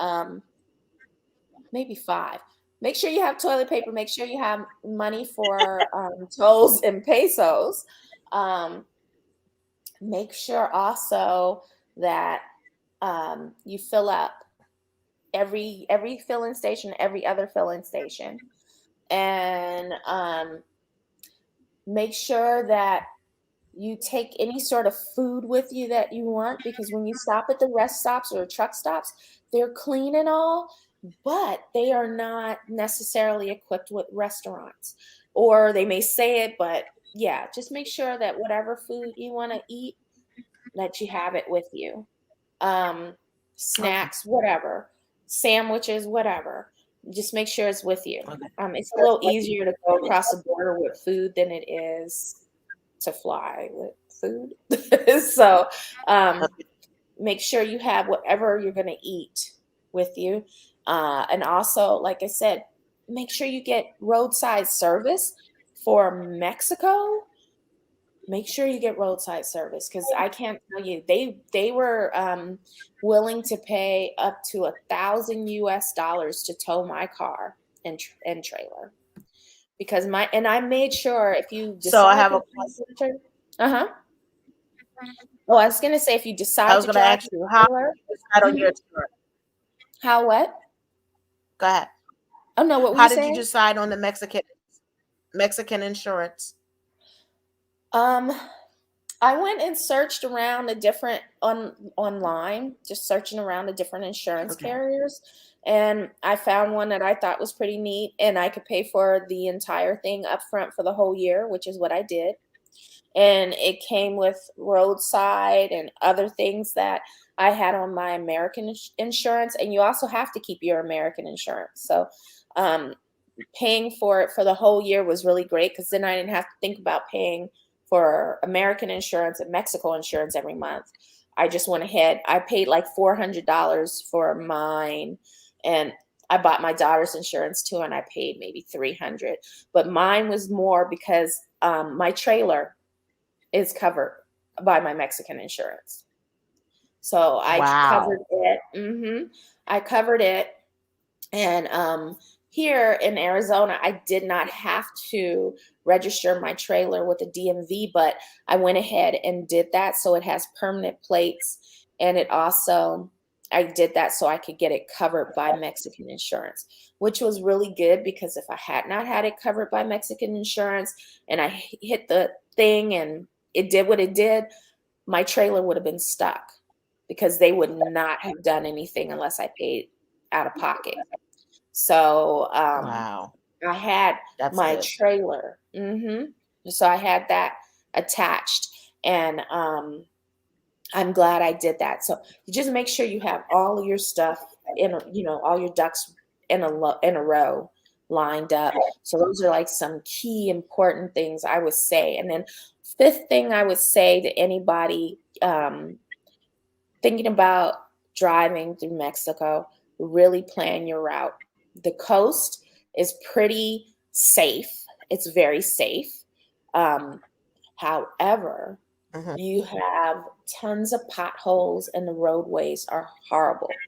maybe five. Make sure you have toilet paper. Make sure you have money for tolls and pesos. Um, Make sure also that you fill up every filling station, every other filling station, and make sure that you take any sort of food with you that you want, because when you stop at the rest stops or truck stops, they're clean and all, but they are not necessarily equipped with restaurants, or they may say it, but yeah, just make sure that whatever food you want to eat, that you have it with you. um, Okay. Snacks, whatever, sandwiches, whatever. Just make sure it's with you. Okay. It's a little easier to go across the border with food than it is to fly with food. So make sure you have whatever you're going to eat with you. And also, like I said, make sure you get roadside service for Mexico. Make sure you get roadside service, because I can't tell you, they were willing to pay up to $1,000 to tow my car and trailer, because I made sure, if you So I decide have to a drive question. a trailer, uh-huh. Oh, I was gonna say, if you I decide was to going to drive ask you, how a did trailer, you decide on your mhm. insurance? How what? Go ahead. Oh no, what were How you did you saying? decide on the Mexican insurance? Um, I went and searched around the different online, just searching around the different insurance Okay. carriers, and I found one that I thought was pretty neat, and I could pay for the entire thing up front for the whole year, which is what I did. And it came with roadside and other things that I had on my American insurance, and you also have to keep your American insurance. So um, paying for it for the whole year was really great, because then I didn't have to think about paying for American insurance and Mexico insurance every month. I just went ahead. I paid like $400 for mine, and I bought my daughter's insurance too, and I paid maybe 300. But mine was more because my trailer is covered by my Mexican insurance. So I Wow. covered it. I covered it, and here in Arizona, I did not have to register my trailer with the DMV, but I went ahead and did that. So it has permanent plates. And it also, I did that so I could get it covered by Mexican insurance, which was really good, because if I had not had it covered by Mexican insurance and I hit the thing and it did what it did, my trailer would have been stuck, because they would not have done anything unless I paid out of pocket. So Wow. I had That's my good. trailer. So I had that attached, and I'm glad I did that. So you just make sure you have all of your stuff all your ducks in a row, lined up. So those are like some key important things I would say. And then fifth thing I would say to anybody thinking about driving through Mexico, really plan your route. The coast is pretty safe. It's very safe. Um, However, Hmm. you have tons of potholes and the roadways are horrible.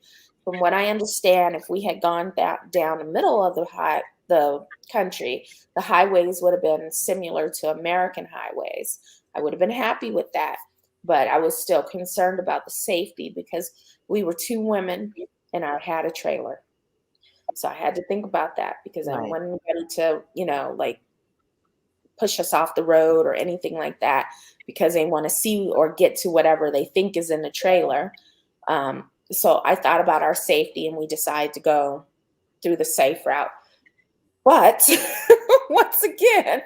From what I understand, if we had gone down the middle of the country, the highways would have been similar to American highways. I would have been happy with that, but I was still concerned about the safety, because we were two women and I had a trailer. So I had to think about that, because I didn't Right. want anybody to, like push us off the road or anything like that, because they want to see or get to whatever they think is in the trailer. So I thought about our safety, and we decided to go through the safe route. But once again,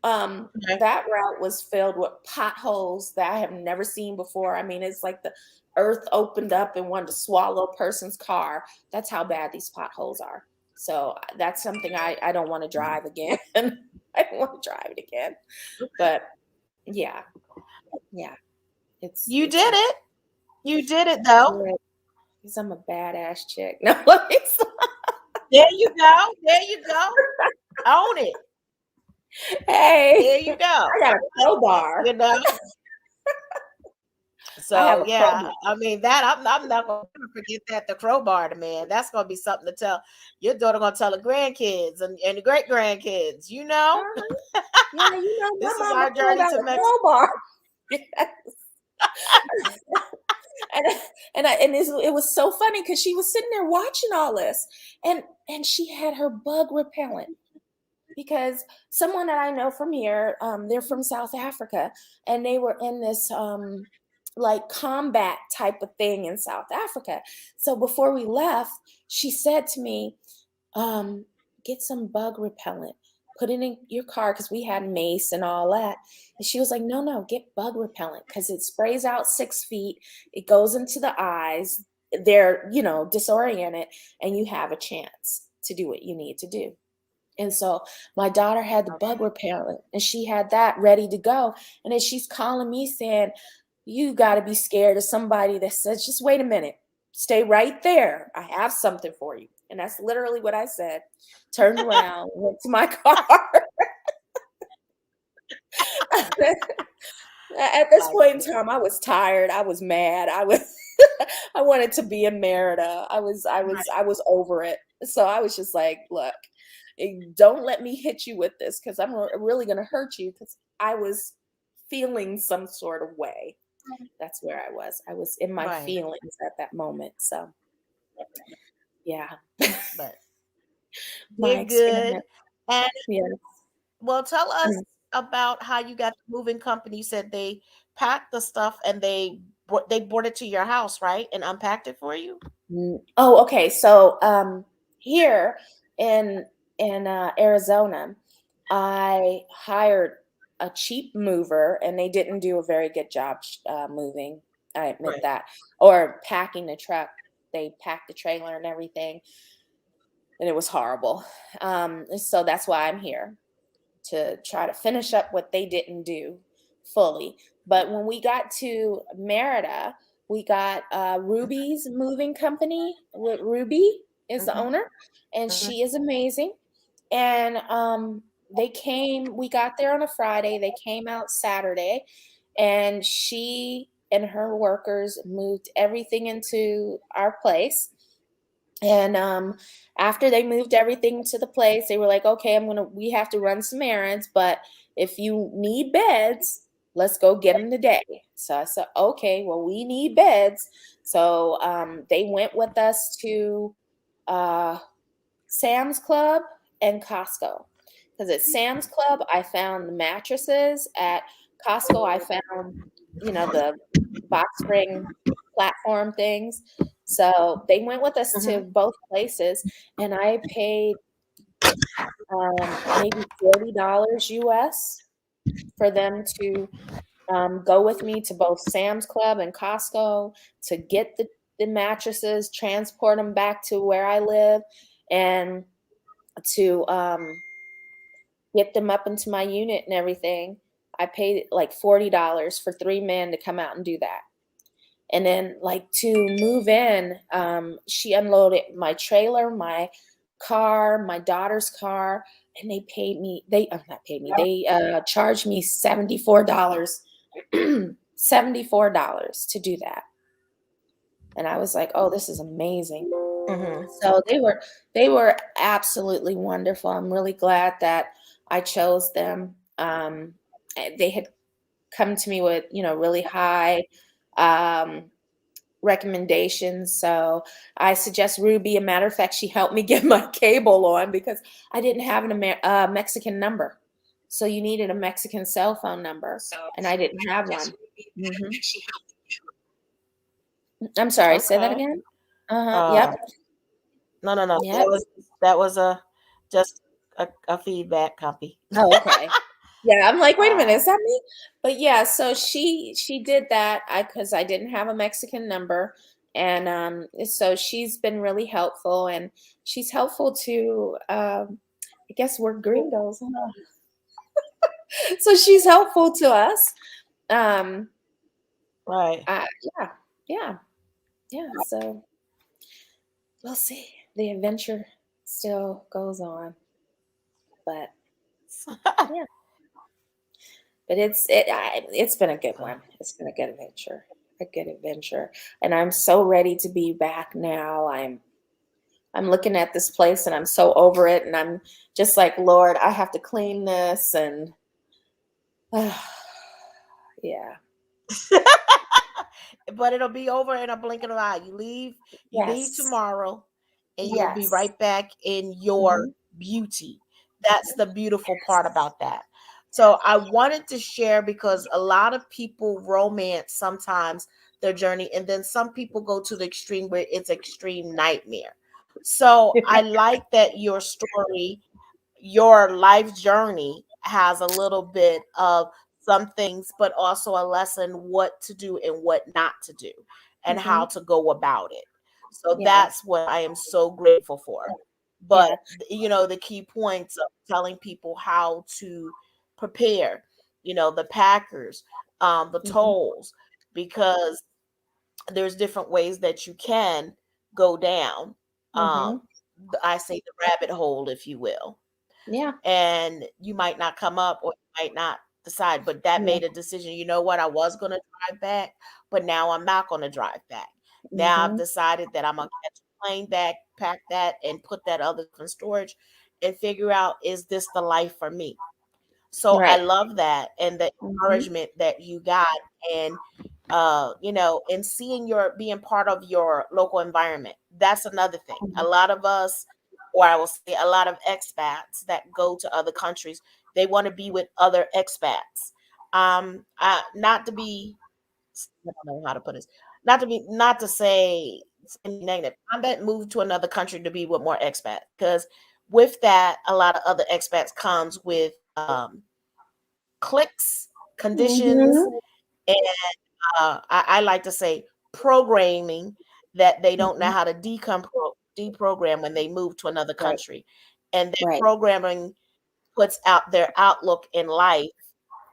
Okay. that route was filled with potholes that I have never seen before. I mean, it's like the earth opened up and wanted to swallow a person's car. That's how bad these potholes are. So that's something I don't want to drive again. I don't want to drive it again. But yeah, yeah, You it's did it. You did it though. because I'm a badass chick. No, let me stop. There you go. There you go. Own it. Hey, There you go. I got a crowbar. You know. I have So a yeah, crowbar. I mean that I'm not gonna forget that, the crowbar, the man. That's gonna be something to tell your daughter, gonna tell the grandkids and the great grandkids. You know, Yeah, you know, this my is mama our pulled journey out to a Mexico. crowbar. and it was so funny because she was sitting there watching all this, and she had her bug repellent, because someone that I know from here, they're from South Africa, and they were in this like combat type of thing in South Africa. So before we left, she said to me, get some bug repellent, put it in your car, because we had mace and all that. And she was like, no, get bug repellent, because it sprays out 6 feet, it goes into the eyes, they're, disoriented, and you have a chance to do what you need to do. And so my daughter had the bug repellent, and she had that ready to go. And then she's calling me saying, you got to be scared of somebody that says, just wait a minute, stay right there, I have something for you. And that's literally what I said. Turned around, went to my car. At this point in time, I was tired. I was mad. I wanted to be in Merida. I was over it. So I was just like, look, don't let me hit you with this, because I'm really going to hurt you, because I was feeling some sort of way. That's where I was. I was in my Right. feelings at that moment. So yeah, But my did good. experiment. And Yeah. well, tell us about how you got the moving company. You said they packed the stuff and they brought it to your house, right? And unpacked it for you? Oh, okay. So here in Arizona, I hired a cheap mover, and they didn't do a very good job moving. I admit Right. that, or packing the truck. They packed the trailer and everything, and it was horrible. So that's why I'm here, to try to finish up what they didn't do fully. But when we got to Merida, we got Ruby's moving company. Ruby is the Mhm. owner, and Mhm. she is amazing. And we got there on a Friday, they came out Saturday, and she and her workers moved everything into our place. And after they moved everything to the place, they were like, okay, we have to run some errands, but if you need beds, let's go get them today. So I said, okay, well, we need beds. So they went with us to uh, Sam's Club and Costco. Because at Sam's Club, I found the mattresses. At Costco, I found, the box spring platform things. So they went with us to Mhm. both places, and I paid maybe $40 US for them to go with me to both Sam's Club and Costco to get the mattresses, transport them back to where I live, and to get them up into my unit and everything. I paid like $40 for 3 men to come out and do that. And then, like, to move in, she unloaded my trailer, my car, my daughter's car, and they paid me. They not paid me. They charged me $74, $74 to do that. And I was like, oh, this is amazing. Mhm. So they were absolutely wonderful. I'm really glad that I chose them. They had come to me with, really high um, recommendations. So I suggest Ruby. A matter of fact, she helped me get my cable on, because I didn't have a Mexican number. So you needed a Mexican cell phone number, and I didn't have one. Mhm. I'm sorry, say that Okay. again? Uh-huh. Uh, Yep. no, no, no. Yep. That was a just a feedback copy. Oh, okay. Yeah, I'm like, wait a minute, uh, is that me? But yeah, so she did that because I didn't have a Mexican number. And so she's been really helpful, and she's helpful to I guess we're gringos, huh? So she's helpful to us. Um right. yeah, yeah, yeah. So we'll see. The adventure still goes on. But yeah, but it's been a good one. It's been a good adventure. A good adventure. And I'm so ready to be back now. I'm looking at this place and I'm so over it, and I'm just like, Lord, I have to clean this and yeah. But it'll be over in a blink of an eye. You leave Yes. tomorrow, and you'll be Yes. right back in your Mhm. beauty. That's the beautiful part about that. So I wanted to share because a lot of people romance sometimes their journey, and then some people go to the extreme where it's extreme nightmare. So I like that your life journey has a little bit of some things, but also a lesson what to do and what not to do and how Mhm. to go about it. So Yeah. that's what I am so grateful for. But, Yeah. the key points of telling people how to prepare, the packers, the Mhm. tolls, because there's different ways that you can go down. Mhm. I say the rabbit hole, if you will, Yeah. and you might not come up or you might not decide, but that Yeah. made a decision. You know what? I was going to drive back, but now I'm not going to drive back. Now I've Mhm. decided that I'm going to catch a plane back, pack that, and put that other in storage and figure out, is this the life for me? So I Right. love that, and the Mhm. encouragement that you got, and and seeing your being part of your local environment. That's another thing. A Mhm. lot of us, or I will say a lot of expats that go to other countries, they want to be with other expats. Not to be, I don't know how to put this. Not to say anything negative. I bet moved to another country to be with more expats, because with that, a lot of other expats comes with clicks, conditions, Mhm. and I like to say programming that they don't know Mhm. how to deprogram when they move to another Right. country. And that Right. programming puts out their outlook in life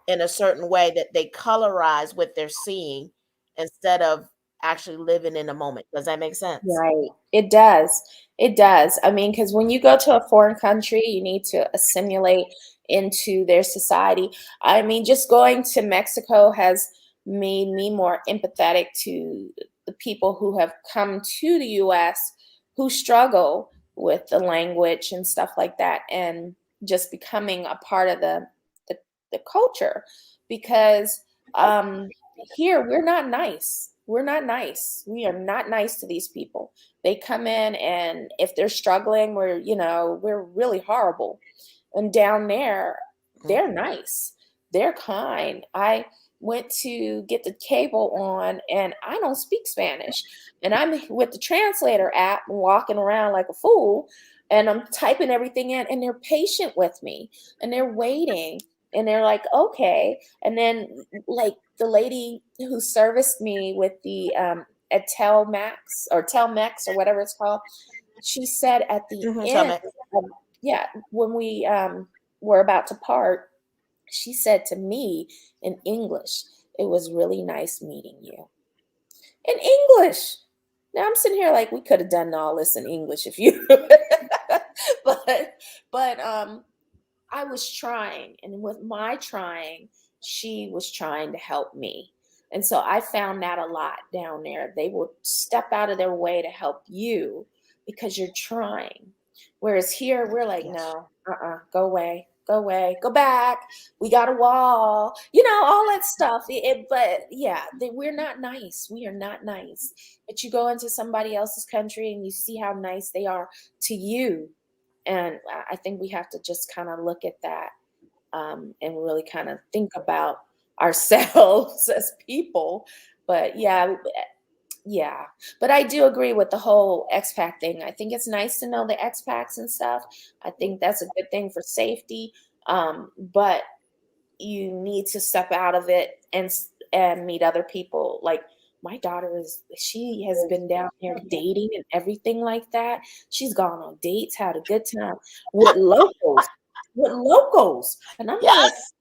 in a certain way that they colorize what they're seeing instead of actually living in the moment. Does that make sense? Right. It does. It does. I mean, because when you go to a foreign country, you need to assimilate into their society. I mean, just going to Mexico has made me more empathetic to the people who have come to the US who struggle with the language and stuff like that, and just becoming a part of the, the culture. Because here we're not nice. We're not nice. We are not nice to these people. They come in, and if they're struggling, we're really horrible. And down there, Mhm. they're nice. They're kind. I went to get the cable on, and I don't speak Spanish. And I'm with the translator app walking around like a fool, and I'm typing everything in, and they're patient with me, and they're waiting, and they're like, okay. And then, like, the lady who serviced me with the at Telmax or Telmex or whatever it's called, she said at the Tell end me. of, yeah, when we were about to part, she said to me in English, it was really nice meeting you. In English. Now I'm sitting here like, we could have done all this in English if you but but I was trying, and with my trying, she was trying to help me. And so I found that a lot down there. They will step out of their way to help you because you're trying. Whereas here, we're like, Yes. no, go away, go away, go back. We got a wall, all that stuff. But yeah, we're not nice. We are not nice. But you go into somebody else's country and you see how nice they are to you, and I think we have to just kind of look at that, and really kind of think about ourselves as people. But yeah, Yeah, but I do agree with the whole expat thing. I think it's nice to know the expats and stuff. I think that's a good thing for safety. But you need to step out of it and meet other people. Like my daughter she has been down here dating and everything like that. She's gone on dates, had a good time with locals, and I'm like, Yes.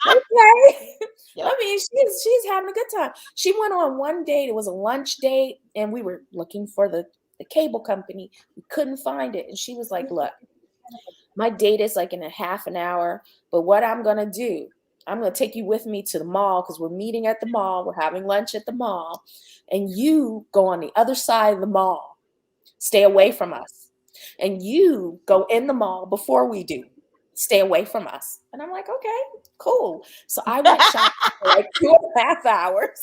okay. Yep. I mean, she's having a good time. She went on one date. It was a lunch date, and we were looking for the cable company. We couldn't find it, and she was like, "Look, my date is like in a half an hour, but what I'm gonna do, I'm gonna take you with me to the mall because we're meeting at the mall. We're having lunch at the mall, and you go on the other side of the mall. Stay away from us, and you go in the mall before we do. Stay away from us." And I'm like, okay, cool. So I went shopping for like 2.5 hours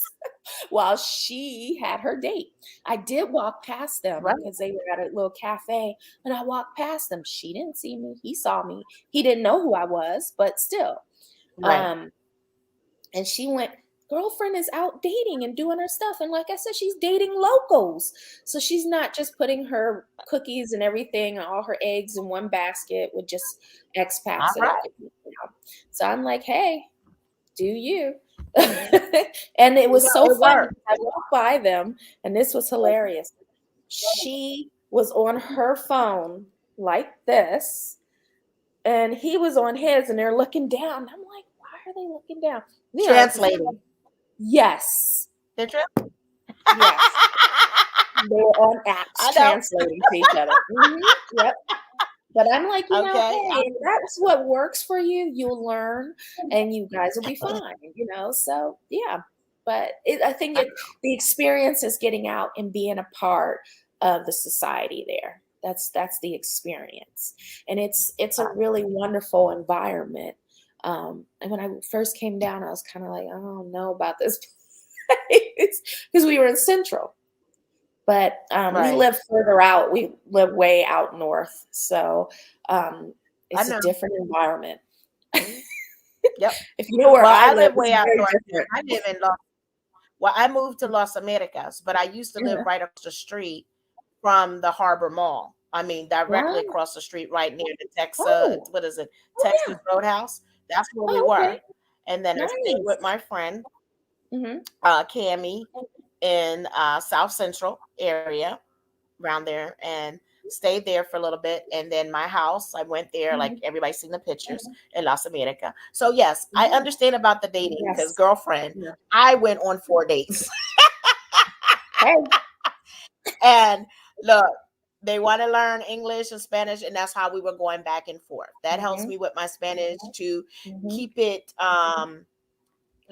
while she had her date. I did walk past them Right. because they were at a little cafe, and I walked past them. She didn't see me. He saw me. He didn't know who I was, but still. Right. Um, and she went, girlfriend is out dating and doing her stuff. And like I said, she's dating locals. So she's not just putting her cookies and everything, all her eggs in one basket with just expats All that are, right. So I'm like, hey, do you? And it was so It funny. worked. I walked by them, and this was hilarious. She was on her phone like this, and he was on his, and they're looking down. I'm like, why are they looking down? Because Translating. yes, They're yes, they were on apps I know. translating to each other. Yep. But I'm like, Okay. hey, if that's what works for you, you'll learn and you guys will be fine. So yeah. But I think the experience is getting out and being a part of the society there. That's the experience. And it's a really wonderful environment. And when I first came down, I was kind of like, I don't know about this place because we were in Central. But we Right. live further out. We live way out north, so I it's a know. different environment. Yep. If you know where Well, I I live, live it's way out very north. different. I live in Los. Well, I moved to Los Americas, but I used to live Yeah. right across the street from the Harbor Mall. I mean, directly Wow. across the street, right near the Texas. Oh, What is it? oh Texas yeah. Roadhouse. That's where we Oh, were. okay. And then I stayed with Nice. my friend, Hmm. Cami, in South Central area around there, and stayed there for a little bit. And then my house, I went there, like Hmm. everybody's seen the pictures in Las America. So yes, I Hmm. understand about the dating because Yes. girlfriend, Yeah. I went on 4 dates. Hey. And look, they want to learn English and Spanish, and that's how we were going back and forth. That helps Hmm. me with my Spanish to Hmm. keep it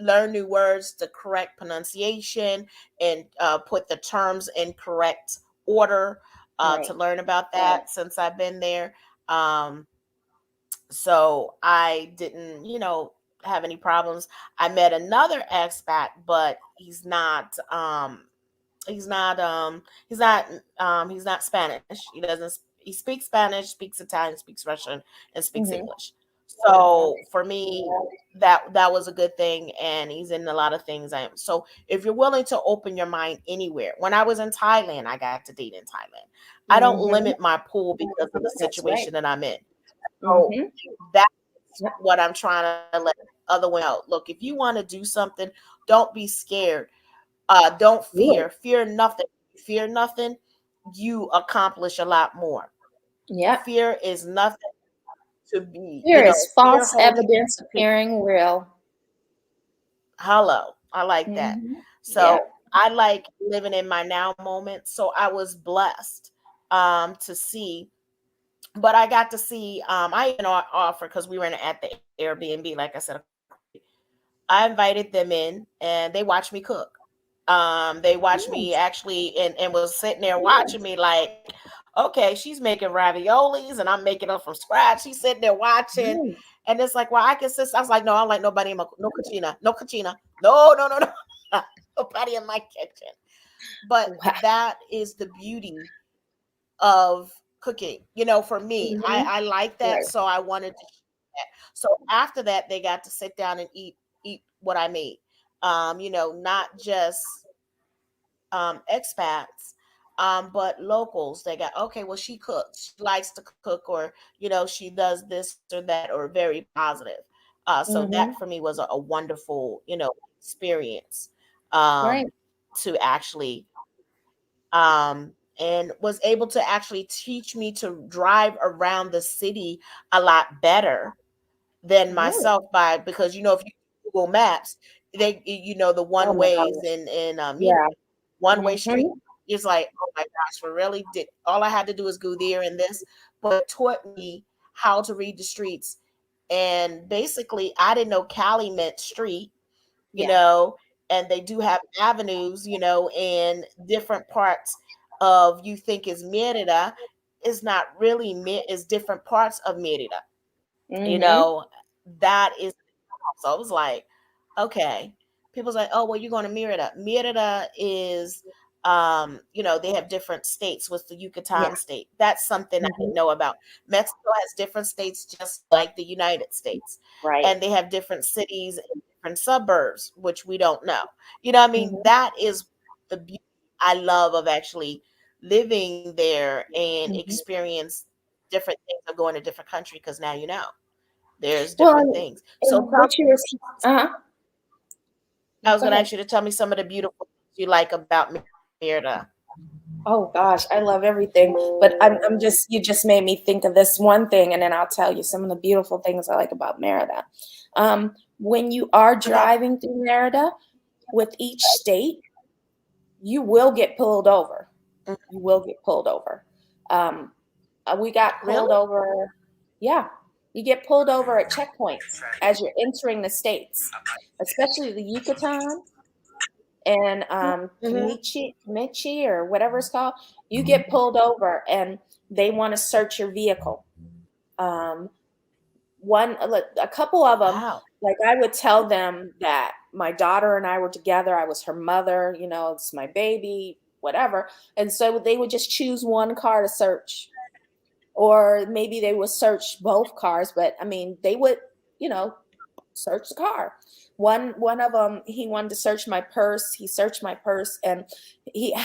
learn new words, the correct pronunciation, and put the terms in correct order, to Right. learn about that since I've been there. Um, so I didn't, have any problems. I met another expat, but he's not Spanish. He doesn't he speaks Spanish, speaks Italian, speaks Russian, and speaks Hmm. English. So for me, that was a good thing, and he's in a lot of things. I am so if you're willing to open your mind anywhere. When I was in Thailand, I got to date in Thailand. I don't Hmm. limit my pool because of the That's right. situation that I'm in. So Hmm. that's Yep. what I'm trying to let other women out. Look, if you want to do something, don't be scared. Don't Do fear. it. Fear nothing. Fear nothing. You accomplish a lot more. Yep. Fear is nothing to be. Here is Fear false holds evidence you. appearing real. Hello. I like that. Hmm. So Yep. I like living in my now moment. So I was blessed to see, but I got to see, I even offer because we were at the Airbnb, like I said, I invited them in and they watched me cook. They watched me Nice. actually and was sitting there watching me like, okay, she's making raviolis and I'm making them from scratch. She's sitting there watching. Nice. And it's like, well, I can sit. I was like, no, I don't like nobody in my no cucina, no cucina. No, no, no, no. Nobody in my kitchen. But Wow. that is the beauty of cooking. For me, I, Mhm. I like that. Right. So I wanted to so after that, they got to sit down and eat what I made. Not just expats, but locals. They got, okay, well, she cooks, she likes to cook, or she does this or that, or very positive. So that for Mm-hmm. me was a wonderful experience, um, Right. to actually and was able to actually teach me to drive around the city a lot better than Really? myself, by because if you Google Maps, they the Oh one my ways gosh. in Yeah. one way street. Mm-hmm. It's like, oh my gosh, for really did all I had to do is go there and this, but it taught me how to read the streets. And basically, I didn't know Cali meant street, you Yeah. know, and they do have avenues, and different parts of you think is Merida is not really is different parts of Merida, you Mm-hmm. know, that is so I was like, okay. People's like, oh, well, you're going to Merida. Merida is, they have different states. What's the Yeah. Yucatan state? That's something I Mm-hmm. didn't know about. Mexico has different states, just like the United States, Right. and they have different cities and different suburbs, which we don't know. I mean, Mm-hmm. that is the beauty I love of actually living there and Mm-hmm. experience different things of going to different country, because now there's Well, different things. So and what you were, uh-huh. I was Go going to ahead. ask you to tell me some of the beautiful things you like about Merida. Oh gosh, I love everything. But I'm just, you just made me think of this one thing, and then I'll tell you some of the beautiful things I like about Merida. When you are Okay. driving through Merida, with each state, you will get pulled over. Mm. You will get pulled over. Um, we got pulled Really? over. Yeah, you get pulled over at checkpoints as you're entering the states, especially the Yucatan and Mm-hmm. Kamichi or whatever it's called. You get pulled over and they want to search your vehicle. Um, a couple of them, Wow. like I would tell them that my daughter and I were together. I was her mother, it's my baby, whatever. And so they would just choose one car to search, or maybe they would search both cars. But I mean, they would, you know, search the car. One of them, he wanted to search my purse. He searched my purse, and he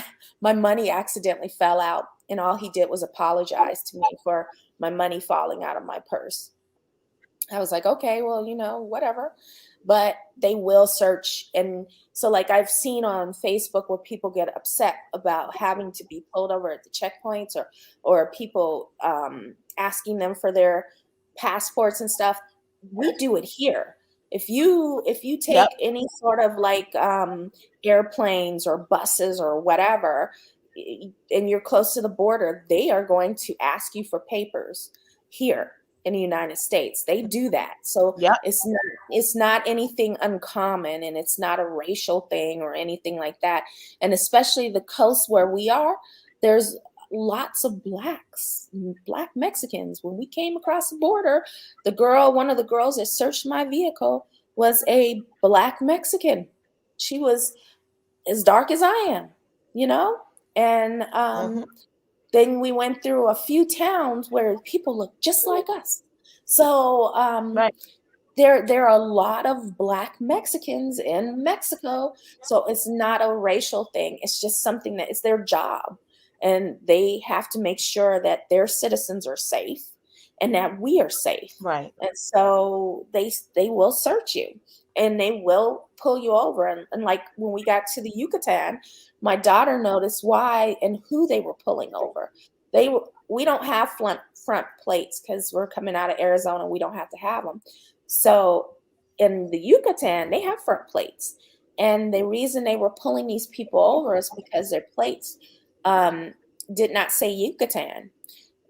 my money accidentally fell out, and all he did was apologize to me for my money falling out of my purse. I was like, okay, well, whatever. But they will search. And so, like, I've seen on Facebook where people get upset about having to be pulled over at the checkpoints, or people asking them for their passports and stuff. We do it here. If you Yep. take any sort of like airplanes or buses or whatever, and you're close to the border, they are going to ask you for papers here in the United States. They do that. So Yep. it's not anything uncommon, and it's not a racial thing or anything like that. And especially the coast where we are, there's lots of black Mexicans. When we came across the border, one of the girls that searched my vehicle was a black Mexican. She was as dark as I am, you know? And Mm-hmm. then we went through a few towns where people look just like us. So Right. there are a lot of black Mexicans in Mexico. So it's not a racial thing. It's just something that is their job. And they have to make sure that their citizens are safe and that we are safe. Right. And so they will search you and they will pull you over. And like when we got to the Yucatan, my daughter noticed why and who they were pulling over. We don't have front plates because we're coming out of Arizona. We don't have to have them. So in the Yucatan, they have front plates. And the reason they were pulling these people over is because their plates um, did not say Yucatan.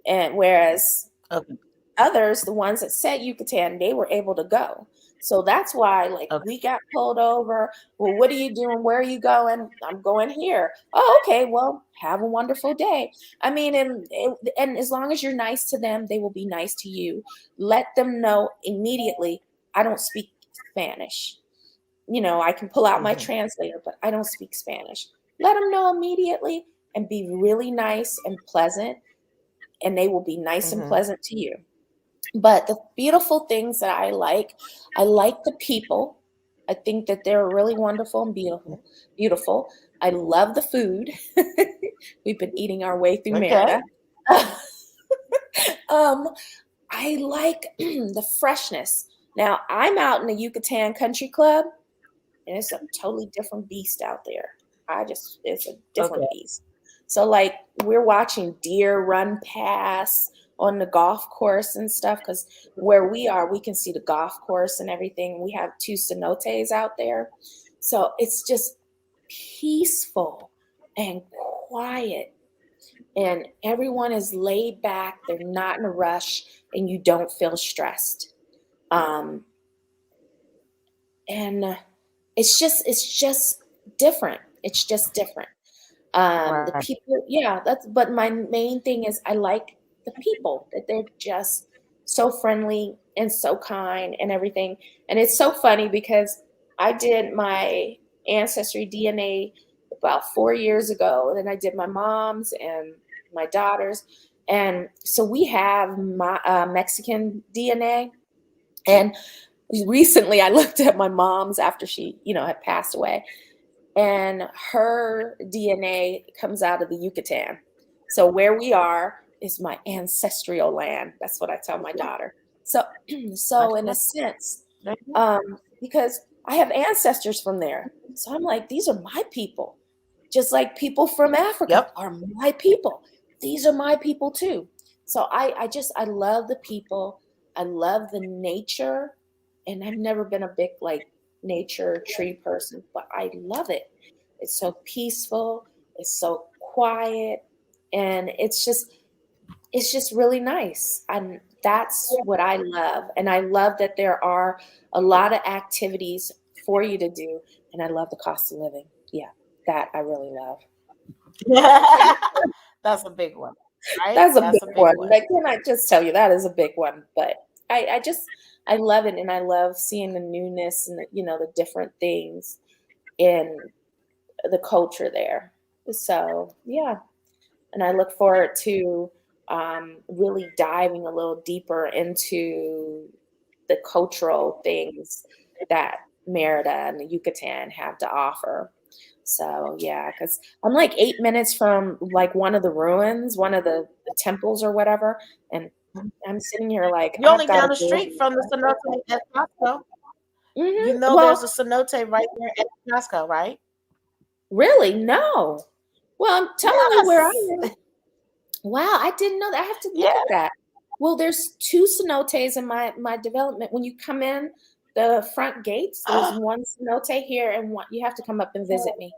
And whereas Okay. others, the ones that said Yucatan, they were able to go. So that's why, like, Okay. we got pulled over. Well, what are you doing? Where are you going? I'm going here. Oh, okay. Well, have a wonderful day. I mean, and as long as you're nice to them, they will be nice to you. Let them know immediately, I don't speak Spanish. I can pull out my Mm-hmm. translator, but I don't speak Spanish. Let them know immediately and be really nice and pleasant, and they will be nice and Mm-hmm. pleasant to you. But the beautiful things that I like the people. I think that they're really wonderful and beautiful. Beautiful. I love the food. We've been eating our way through Okay. Merida. um, I like the freshness. Now, I'm out in the Yucatan Country Club, and it's a totally different beast out there. It's a different Okay. beast. So, like, we're watching deer run past on the golf course and stuff, because where we are, we can see the golf course and everything. We have two cenotes out there. So it's just peaceful and quiet, and everyone is laid back. They're not in a rush, and you don't feel stressed. Um, and it's just different. It's just different. The Right. people, yeah, but my main thing is I like the people, that they're just so friendly and so kind and everything. And it's so funny because I did my ancestry DNA about 4 years ago, and then I did my mom's and my daughter's. And so we have my Mexican DNA. And recently I looked at my mom's after she, had passed away, and her DNA comes out of the Yucatan. So where we are is my ancestral land. That's what I tell my daughter. So, so in a sense, because I have ancestors from there, so I'm like, these are my people, just like people from Africa Yep. are my people. These are my people too. So I love the people. I love the nature, and I've never been a big like nature tree person, but I love it. It's so peaceful, it's so quiet, and it's just really nice. And that's what I love. And I love that there are a lot of activities for you to do, and I love the cost of living. Yeah, that I really love. That's a big one, right? That's a big That's a big one. one. Like, can I just tell you that is a big one? But I love it, and I love seeing the newness and the different things in the culture there. So yeah, and I look forward to really diving a little deeper into the cultural things that Merida and the Yucatan have to offer. So yeah, because I'm like 8 minutes from like one of the ruins, one of the temples or whatever, and I'm sitting here like You're I've only got to down the go. street from the cenote at Costco. You know Well, there's a cenote right there at Costco, right? really, no. Well, I'm telling you where I Yes. am. Wow, I didn't know that. I have to look Yeah. at that. Well, there's two cenotes in my development. When you come in the front gates, there's one cenote here, and one you have to come up and visit me.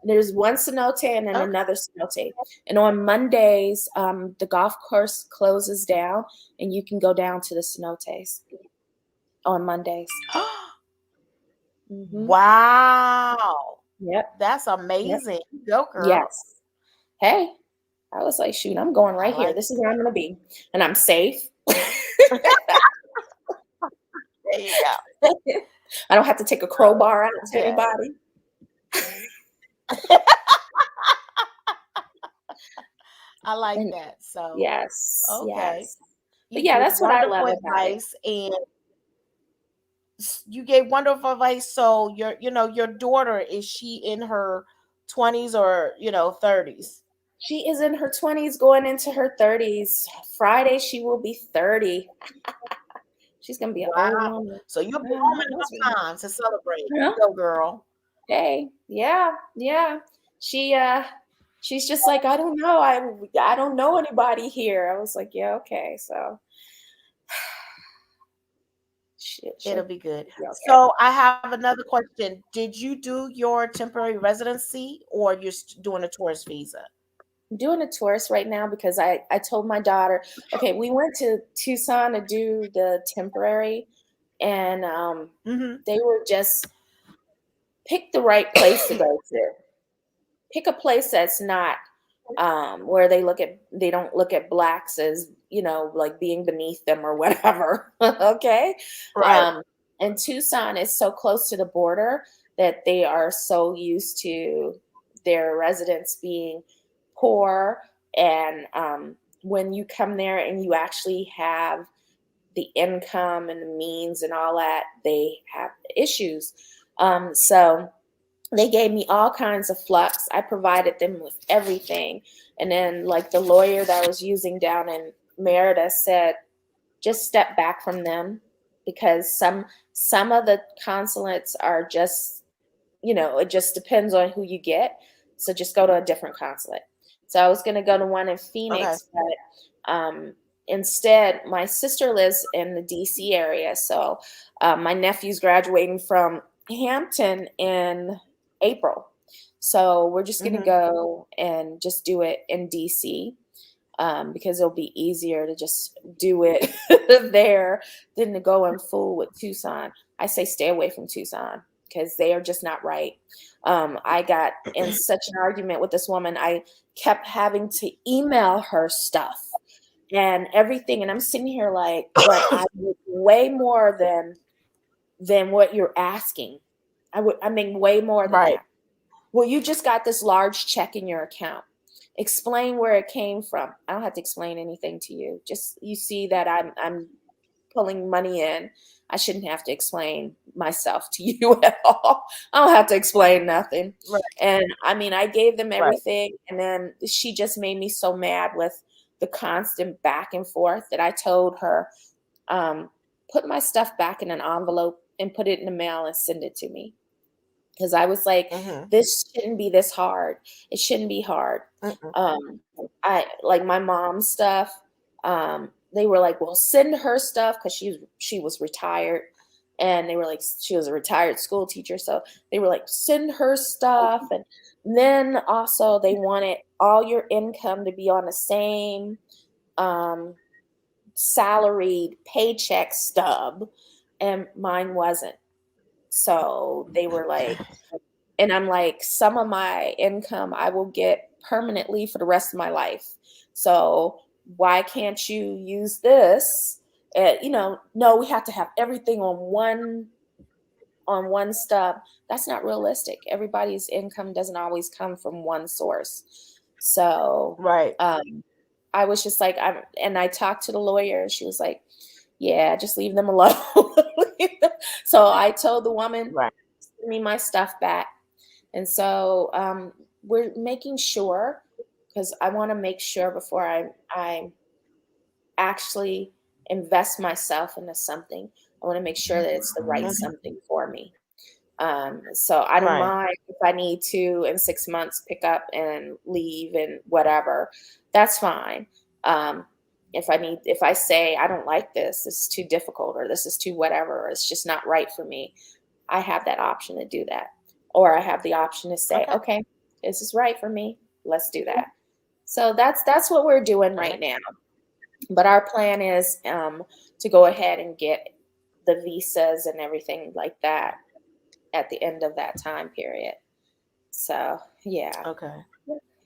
There's one cenote and then Okay. another cenote. And on Mondays, the golf course closes down, and you can go down to the cenotes on Mondays. Hmm. Wow. Yep. That's Yep. amazing. Go, girl. Yes. Hey, I was like, shoot, I'm going I right here. like This is where I'm going to be, and I'm safe. There you go. I don't have to take a crowbar out to Yeah. anybody. I like And that. So, yes, okay. yes. But You yeah, gave that's what I wonderful love about it. advice, and you gave wonderful advice. So your daughter, is she in her 20s or 30s? She is in her 20s going into her 30s. Friday she will be 30. She's gonna be an old Wow. woman. So you'll be home Uh-huh, in that's enough right. time to celebrate. Yeah. Go, girl. Hey, yeah, yeah. She she's just like, I don't know. I don't know anybody here. I was like, yeah, okay. So she'll It'll be good. be okay. So I have another question. Did you do your temporary residency, or you're doing a tourist visa? I'm doing a tourist right now because I told my daughter, okay, we went to Tucson to do the temporary, and Hmm. they were just pick the right place to go to. Pick a place that's not where they don't look at blacks as like being beneath them or whatever. Okay. Right. um and Tucson is so close to the border that they are so used to their residents being poor, and when you come there and you actually have the income and the means and all that, they have issues. So They gave me all kinds of flux. I provided them with everything. And then like the lawyer that I was using down in Merida said, just step back from them, because some of the consulates are just, it just depends on who you get. So just go to a different consulate. So I was going to go to one in Okay. Phoenix, but instead, my sister lives in the DC area. So my nephew's graduating from Hampton in April. So we're just going to Mm-hmm. go and just do it in DC, because it'll be easier to just do it there than to go in full with Tucson. I say stay away from Tucson because they are just not right. I got in such an argument with this woman. I kept having to email her stuff and everything, and I'm sitting here like, but I would way more than what you're asking. I mean way more than Right. that. Well, you just got this large check in your account. Explain where it came from. I don't have to explain anything to you. Just you see that I'm pulling money in. I shouldn't have to explain myself to you at all. I don't have to explain nothing. Right. And I mean, I gave them Right. everything, and then she just made me so mad with the constant back and forth that I told her, put my stuff back in an envelope and put it in the mail and send it to me. Because I was like, Mm-hmm. this shouldn't be this hard. It shouldn't be hard. Mm-mm. I like my mom's stuff. They were like, well, send her stuff because she was retired, and they were like, she was a retired school teacher, so they were like, send her stuff, and then also they wanted all your income to be on the same um, salaried paycheck stub, and mine wasn't. So they were like, and I'm like, some of my income I will get permanently for the rest of my life. So why can't you use this? No, we have to have everything on one stub. That's not realistic. Everybody's income doesn't always come from one source. So Right. I was just like, and I talked to the lawyer. She was like, yeah, just leave them alone. So I told the woman, Right. send me my stuff back. And so we're making sure, because I want to make sure before I actually invest myself into something, I want to make sure that it's the right Mhm. something for me. So I don't Right. mind if I need to in 6 months pick up and leave and whatever. That's fine. Um, if I say I don't like this is too difficult, or this is too whatever, or it's just not right for me, I have that option to do that. Or I have the option to say, Okay. okay, this is right for me. Let's do that. So that's what we're doing Okay. right now. But our plan is to go ahead and get the visas and everything like that at the end of that time period. So yeah. Okay.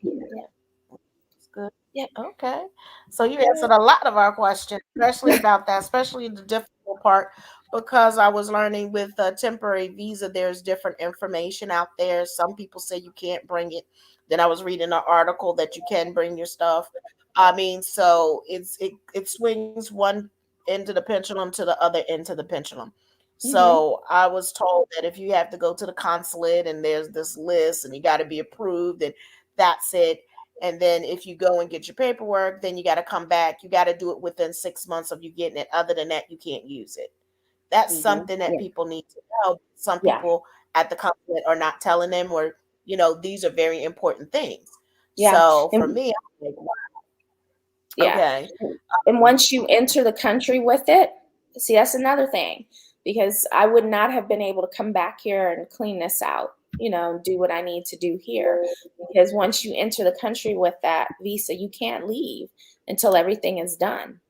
Yeah. That's good. Yep. Okay. So you Yeah. answered a lot of our questions, especially about that, especially the difficult part, because I was learning with a temporary visa, there's different information out there. Some people say you can't bring it. Then I was reading an article that you can bring your stuff. I mean, so it swings one end of the pendulum to the other end of the pendulum. Mhm. So I was told that if you have to go to the consulate and there's this list and you got to be approved, and that's it. And then if you go and get your paperwork, then you got to come back. You got to do it within 6 months of you getting it. Other than that, you can't use it. That's Mhm. something that Yeah. people need to know. Some Yeah. people at the consulate are not telling them, or, these are very important things. Yeah. So for And me, I'm like, wow, yeah. okay. And once you enter the country with it, see, that's another thing, because I would not have been able to come back here and clean this out, do what I need to do here. Because once you enter the country with that visa, you can't leave until everything is done.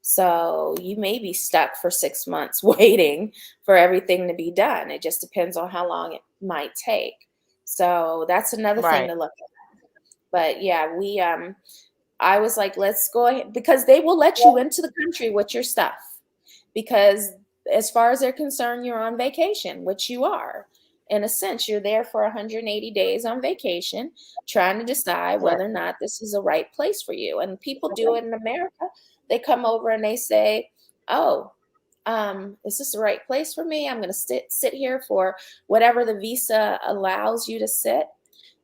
So you may be stuck for 6 months waiting for everything to be done. It just depends on how long it might take. So that's another thing Right. to look at. But yeah, I was like, let's go ahead, because they will let you into the country with your stuff. Because as far as they're concerned, you're on vacation, which you are. In a sense, you're there for 180 days on vacation, trying to decide Right. whether or not this is the right place for you. And people do it in America. They come over and they say, oh, is this the right place for me? I'm going to sit here for whatever the visa allows you to sit.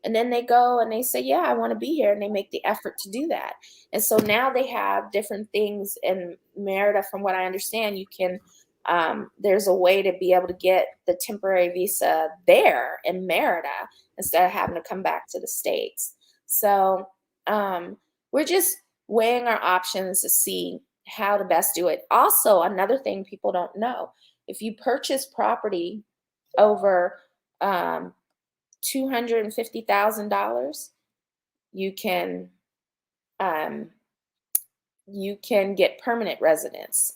And then they go and they say, yeah, I want to be here. And they make the effort to do that. And so now they have different things in Merida. From what I understand, you can, there's a way to be able to get the temporary visa there in Merida instead of having to come back to the States. So we're just weighing our options to see how to best do it. Also, another thing people don't know, if you purchase property over $250,000, you can get permanent residence.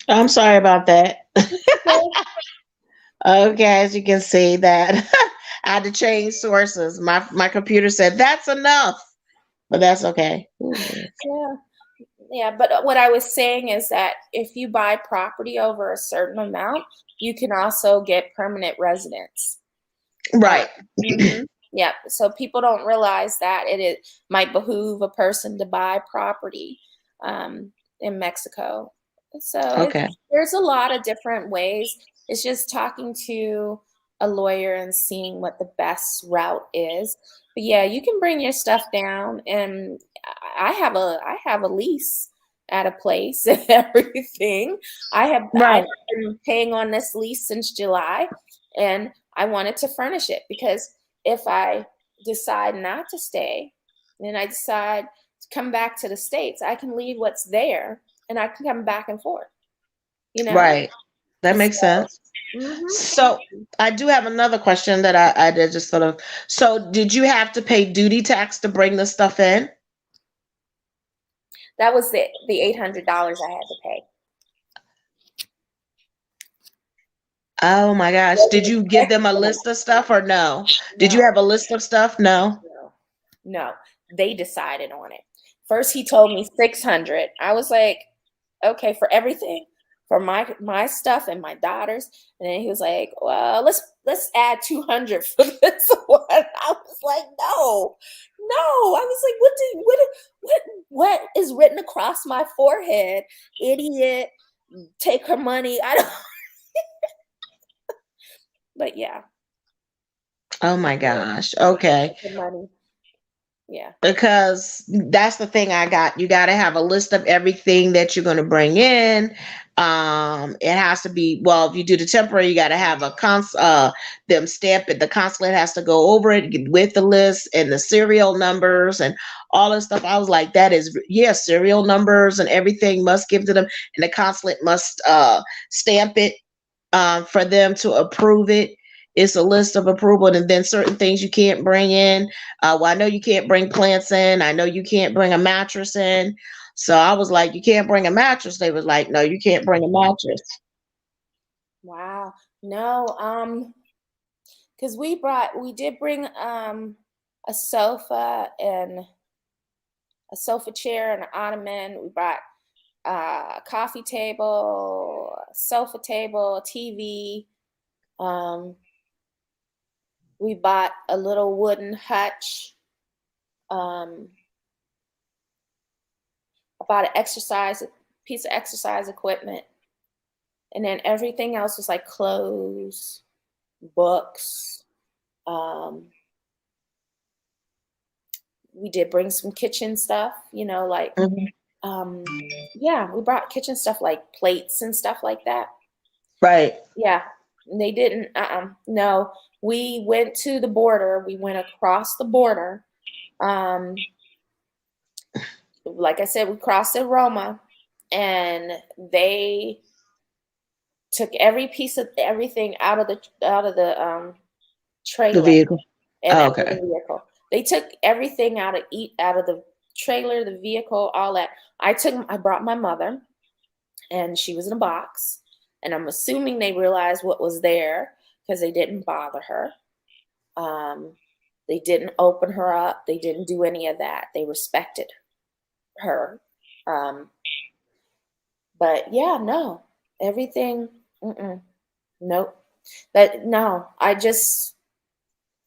I'm sorry about that. Okay, as you can see that I had to change sources. My computer said that's enough, but that's okay. Yeah. Yeah, but what I was saying is that if you buy property over a certain amount, you can also get permanent residence. Right. Yeah, so people don't realize that might behoove a person to buy property in Mexico. So Okay. there's a lot of different ways. It's just talking to a lawyer and seeing what the best route is. But yeah, you can bring your stuff down, and I have a lease at a place and everything. I've Right. been paying on this lease since July, and I wanted to furnish it because if I decide not to stay, and I decide to come back to the States, I can leave what's there and I can come back and forth, you know? Right. That makes So, sense. mhm. So I do have another question that I did just sort of. So did you have to pay duty tax to bring the stuff in? That was the $800 I had to pay. Oh my gosh. Did you give them a list of stuff or no? Did you No, have a list of stuff? No. no, no. They decided on it. First, he told me 600. I was like, okay, for everything, for my stuff and my daughter's. And then he was like, well, let's add 200 for this one. I was like, no, no. I was like, what is written across my forehead? Idiot, take her money. I don't. But yeah, Oh my gosh. Okay. the money. Yeah. Because that's the thing I got. You got to have a list of everything that you're going to bring in. It has to be, well, if you do the temporary, you got to have them stamp it. The consulate has to go over it with the list and the serial numbers and all this stuff. I was like, that is, yeah, serial numbers and everything must give to them, and the consulate must stamp it for them to approve it. It's a list of approval, and then certain things you can't bring in. Well, I know you can't bring plants in. I know you can't bring a mattress in. So I was like, you can't bring a mattress. They was like, no, you can't bring a mattress. Wow. No, because we did bring a sofa and a sofa chair and an ottoman. We brought a coffee table, a sofa table, a TV. Um, we bought a little wooden hutch. Um, I bought piece of exercise equipment, and then everything else was like clothes, books. Um, we did bring some kitchen stuff, like Mhm. um, yeah, we brought kitchen stuff like plates and stuff like that. Right. Yeah, they didn't. No, we went to the border. We went across the border. Um, like I said, we crossed at Roma, and they took every piece of everything out of the The trailer vehicle. and Oh, out of okay. the vehicle. They took everything out of the trailer, the vehicle, all that. I brought my mother, and she was in a box, and I'm assuming they realized what was there because they didn't bother her. They didn't open her up. They didn't do any of that. They respected her. Um, but yeah, no, everything. Nope. No.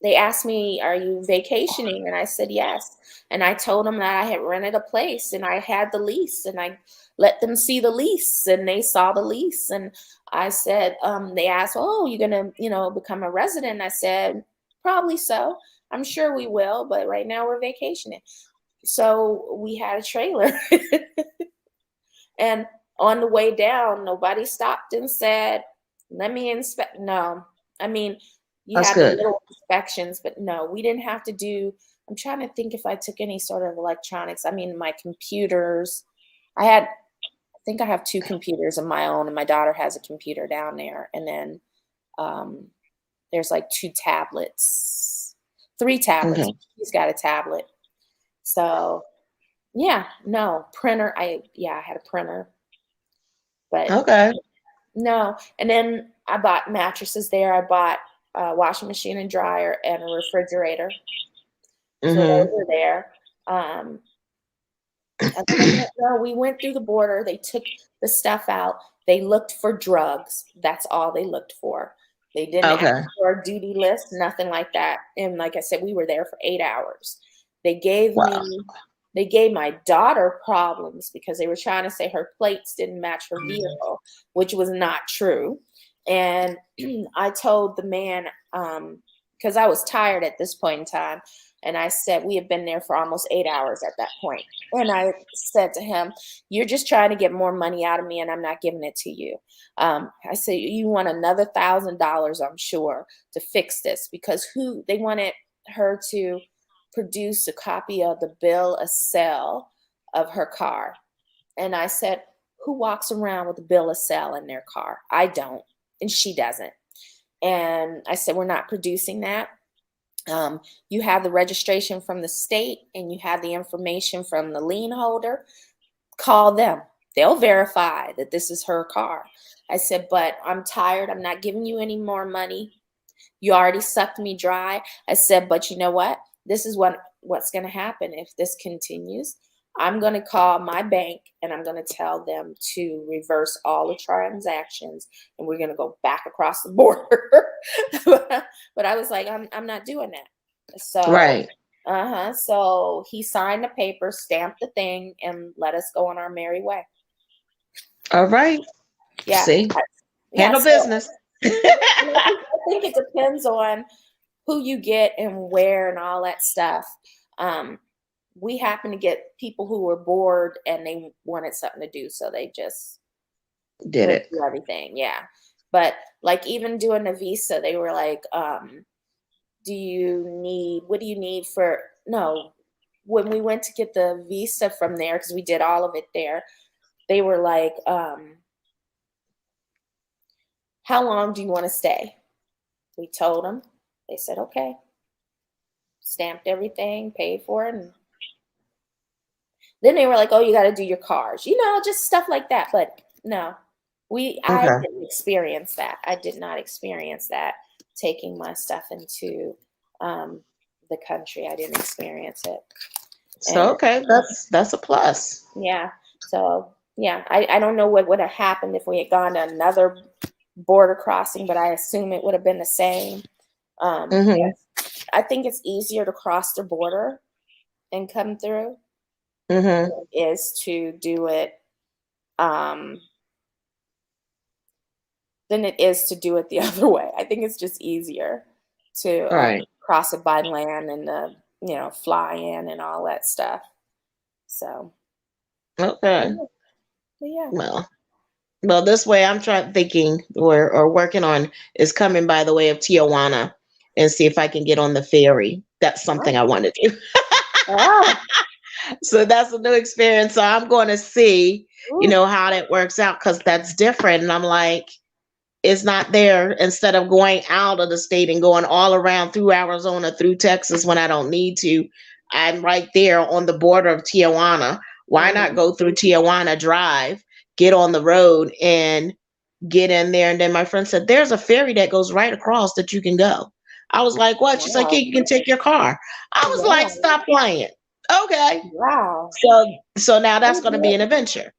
They asked me, "Are you vacationing?" And I said, "Yes." And I told them that I had rented a place and I had the lease, and I let them see the lease, and they saw the lease. And I said, they asked, "Oh, you're gonna, become a resident?" I said, "Probably so. I'm sure we will, but right now we're vacationing." So we had a trailer. And on the way down, nobody stopped and said, "Let me inspect." No. I mean, you That's had the good. little inspections, but no, we didn't have to do. I'm trying to think if I took any sort of electronics. I mean, my computers. I think I have two computers of my own, and my daughter has a computer down there. And then um, there's like two tablets, three tablets. Okay. She's got a tablet. So yeah, no printer. I had a printer, but Okay. no. And then I bought mattresses there. I bought a washing machine and dryer and a refrigerator. So Mm-hmm. those were there. Other than that, no, we went through the border. They took the stuff out. They looked for drugs. That's all they looked for. They didn't ask Okay. for a duty list, nothing like that. And like I said, we were there for 8 hours. They gave Wow. me, they gave my daughter problems because they were trying to say her plates didn't match her vehicle, which was not true. And I told the man, because I was tired at this point in time, and I said, we had been there for almost 8 hours at that point. And I said to him, "You're just trying to get more money out of me, and I'm not giving it to you." I said, "You want another $1,000, I'm sure, to fix this," because they wanted her to produce a copy of the bill of sale of her car. And I said, "Who walks around with a bill of sale in their car? I don't, and she doesn't." And I said, "We're not producing that. You have the registration from the state and you have the information from the lien holder. Call them. They'll verify that this is her car." I said, "But I'm tired. I'm not giving you any more money. You already sucked me dry." I said, "But you know what? This is what's going to happen if this continues. I'm going to call my bank and I'm going to tell them to reverse all the transactions, and we're going to go back across the border." But I was like, I'm not doing that. So, Right. so he signed the paper, stamped the thing, and let us go on our merry way. All right. Yeah. See, Yeah. handle So business. I think it depends on who you get and where and all that stuff. We happen to get people who were bored and they wanted something to do, so they just Did went it. through everything. Yeah. But like even doing a visa, they were like, what do you need for, no, when we went to get the visa from there, because we did all of it there, they were like, "How long do you want to stay?" We told them. They said, "Okay." Stamped everything, paid for it, and then they were like, "Oh, you got to do your cars," just stuff like that. But no, I Okay. didn't experience that. I did not experience that, taking my stuff into um, the country. I didn't experience it. So And okay, that's a plus. yeah, so yeah, I don't know what would have happened if we had gone to another border crossing, but I assume it would have been the same. Mm-hmm. I think it's easier to cross the border and come through Mm-hmm. is to do it um, than it is to do it the other way. I think it's just easier to All right. cross it by land and fly in and all that stuff. So Okay. yeah, but yeah. Well, well, this way I'm thinking or working on is coming by the way of Tijuana and see if I can get on the ferry. That's something I want to do. Oh, So that's a new experience. So I'm going to see, Ooh, how that works out because that's different. And I'm like, it's not there. Instead of going out of the state and going all around through Arizona, through Texas when I don't need to, I'm right there on the border of Tijuana. Why not mhm. go through Tijuana Drive, get on the road and get in there? And then my friend said, there's a ferry that goes right across that you can go. I was like, what? She's like, yeah, Wow. you can take your car. I was like, Wow. stop playing. Okay. Wow. So now that's Oh, going to be good. an adventure.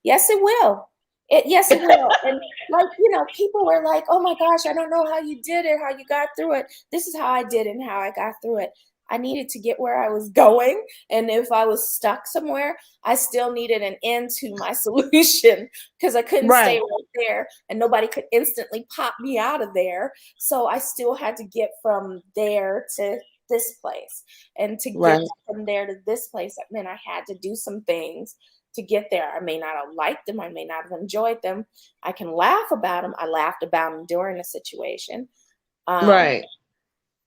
Yes, it will. Yes, it will. And like, people were like, oh my gosh, I don't know how you did it, how you got through it. This is how I did it and how I got through it. I needed to get where I was going. And if I was stuck somewhere, I still needed an end to my solution because I couldn't stay Right. right there and nobody could instantly pop me out of there. So I still had to get from there to this place. And to get Right. from there to this place, that meant I had to do some things to get there. I may not have liked them. I may not have enjoyed them. I can laugh about them. I laughed about them during the situation. Um, Right.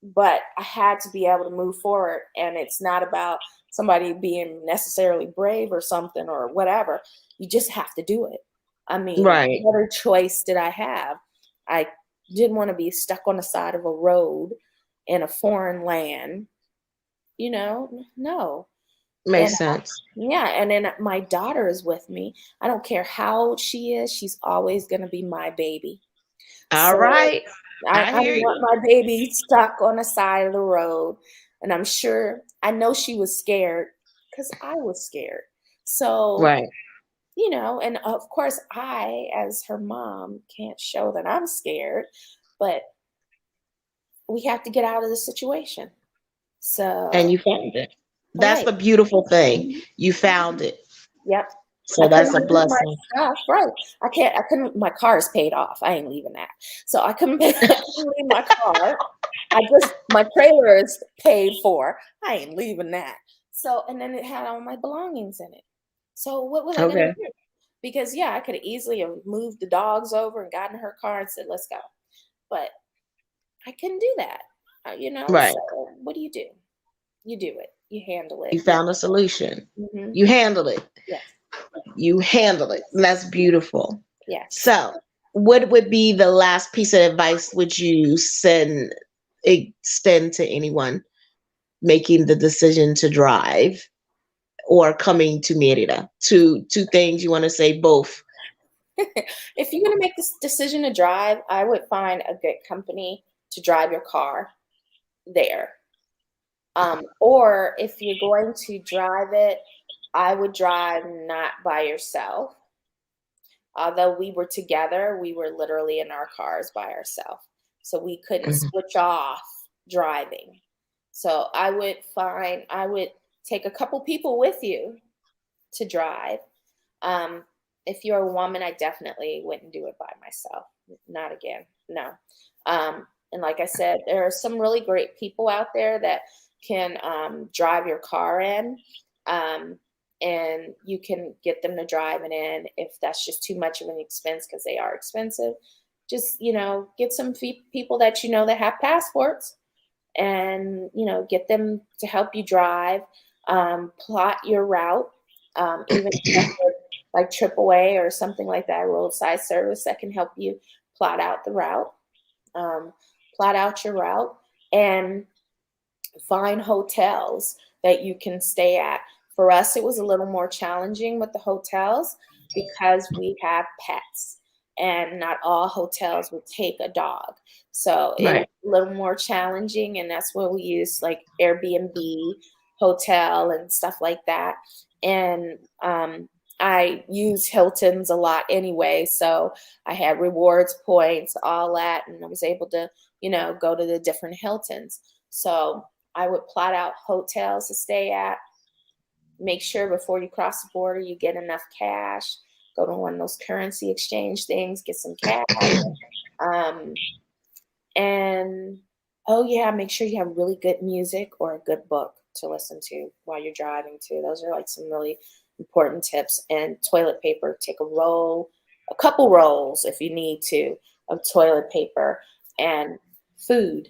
but I had to be able to move forward. And it's not about somebody being necessarily brave or something or whatever. You just have to do it. I mean, Right. what other choice did I have? I didn't want to be stuck on the side of a road in a foreign land. No. And Makes sense. yeah, and then my daughter is with me. I don't care how old she is, she's always going to be my baby. All So right. I I don't hear want you. my baby stuck on the side of the road. And I know she was scared because I was scared. So, Right. and of course, I, as her mom, can't show that I'm scared, but we have to get out of the situation. And So, you found it. That's right. the beautiful thing. Mhm. You found it. Yep. I So couldn't that's a leave my blessing. stuff. Right. I couldn't, my car is paid off. I ain't leaving that. So I couldn't, I couldn't leave my car. My trailer is paid for. I ain't leaving that. So, and then it had all my belongings in it. So what was I going to Okay. do? Because yeah, I could have easily have moved the dogs over and gotten her car and said, let's go. But I couldn't do that. Right. So what do? You do it. You handle it. You found a solution. Hmm. You handled it. Yes. You handled it. And that's beautiful. Yes. So, what would be the last piece of advice would you extend to anyone making the decision to drive or coming to Merida? Two things you want to say both. If you're going to make this decision to drive, I would find a good company to drive your car there. Or if you're going to drive it, I would drive not by yourself. Although we were together, we were literally in our cars by ourselves. So we couldn't Mhm. switch off driving. So I would take a couple people with you to drive. Um, if you're a woman, I definitely wouldn't do it by myself. Not again. No. And like I said, there are some really great people out there that can drive your car in. Um, and you can get them to drive it in if that's just too much of an expense because they are expensive. Just, get some people that that have passports and, get them to help you drive, plot your route, even like AAA or something like that, roadside service that can help you plot out the route, um, plot out your route, and find hotels that you can stay at. For us, it was a little more challenging with the hotels because we have pets and not all hotels would take a dog. So it was Right. a little more challenging, and that's where we use like Airbnb hotel and stuff like that. And I use Hilton's a lot anyway, so I had rewards points, all that, and I was able to, go to the different Hiltons. So I would plot out hotels to stay at. Make sure before you cross the border, you get enough cash. Go to one of those currency exchange things, get some cash. Um, and oh yeah, make sure you have really good music or a good book to listen to while you're driving too. Those are like some really important tips. And toilet paper, take a couple rolls if you need to of toilet paper and food.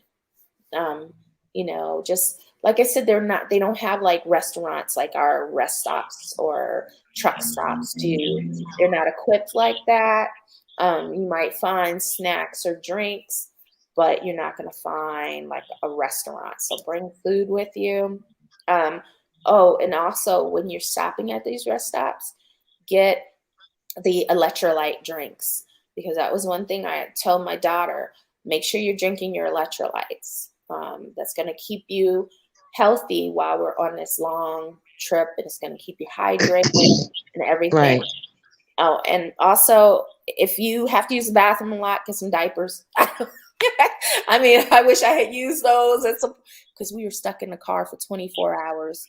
Just like I said, they don't have like restaurants like our rest stops or truck stops do. They're not equipped like that. You might find snacks or drinks, but you're not going to find like a restaurant. So bring food with you. Oh, and also when you're stopping at these rest stops, get the electrolyte drinks, because that was one thing I told my daughter. Make sure you're drinking your electrolytes. That's going to keep you healthy while we're on this long trip, and it's going to keep you hydrated and everything. Right. Oh, and also if you have to use the bathroom a lot, get some diapers. I mean, I wish I had used those because we were stuck in the car for 24 hours.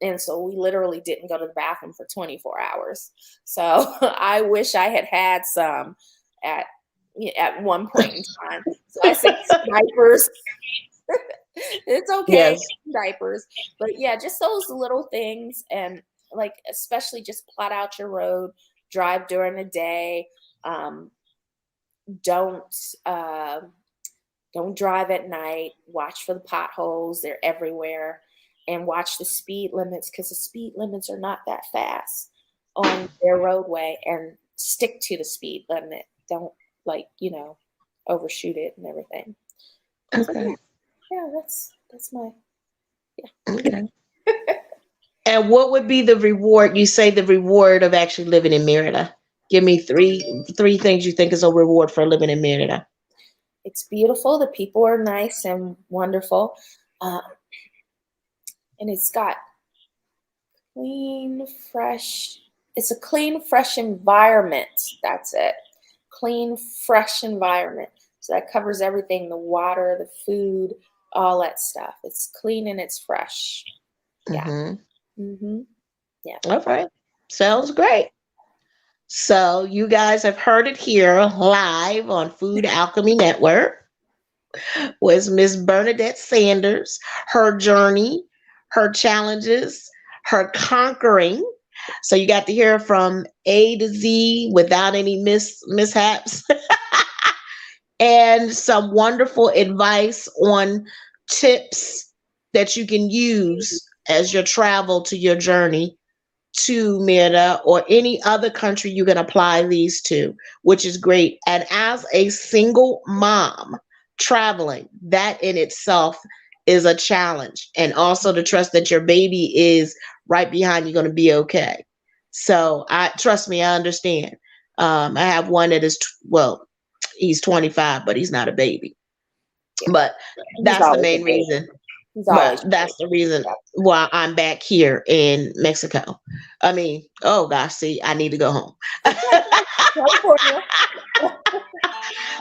And so we literally didn't go to the bathroom for 24 hours. So I wish I had some at one point in time. So I said diapers. It's okay, Yes. diapers. But yeah, just those little things, and like especially just plot out your road, drive during the day. Don't drive at night. Watch for the potholes; they're everywhere. And watch the speed limits, because the speed limits are not that fast on their roadway, and stick to the speed limit. Don't overshoot it and everything. Okay. So, yeah, that's my Okay. And what would be the reward? You say the reward of actually living in Merida. Give me three things you think is a reward for living in Merida. It's beautiful. The people are nice and wonderful. And it's got clean, fresh. It's a clean, fresh environment. That's it. Clean, fresh environment. So that covers everything: the water, the food, all that stuff. It's clean and it's fresh. Yeah. Mm-hmm. Yeah. All right. Sounds great. So you guys have heard it here live on Food Alchemy Network with Miss Bernadette Sanders, her journey, her challenges, her conquering. So you got to hear from A to Z without any mishaps. And some wonderful advice on tips that you can use as you travel to your journey to Merida or any other country you can apply these to, which is great. And as a single mom traveling, that in itself is a challenge. And also to trust that your baby is right behind you, going to be okay. So trust me, I understand. I have one that is, he's 25, but he's not a baby. But that's the main reason. But that's the reason why I'm back here in Mexico. I mean, oh gosh, see, I need to go home.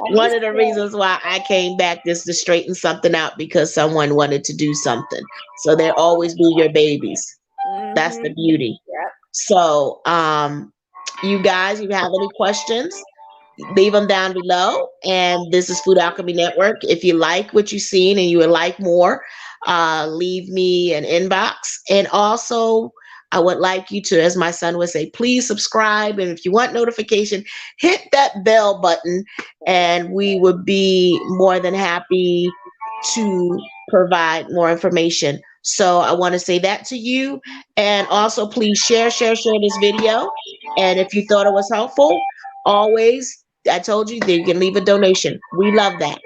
One of the reasons why I came back is to straighten something out, because someone wanted to do something. So there always be your babies. That's the beauty. Yep. So, you guys, if you have any questions, leave them down below. And this is Food Alchemy Network. If you like what you've seen and you would like more, leave me an inbox. And also, I would like you to, as my son would say, please subscribe. And if you want notification, hit that bell button, and we would be more than happy to provide more information. So I want to say that to you. And also, please share this video. And if you thought it was helpful, always, I told you that you can leave a donation. We love that.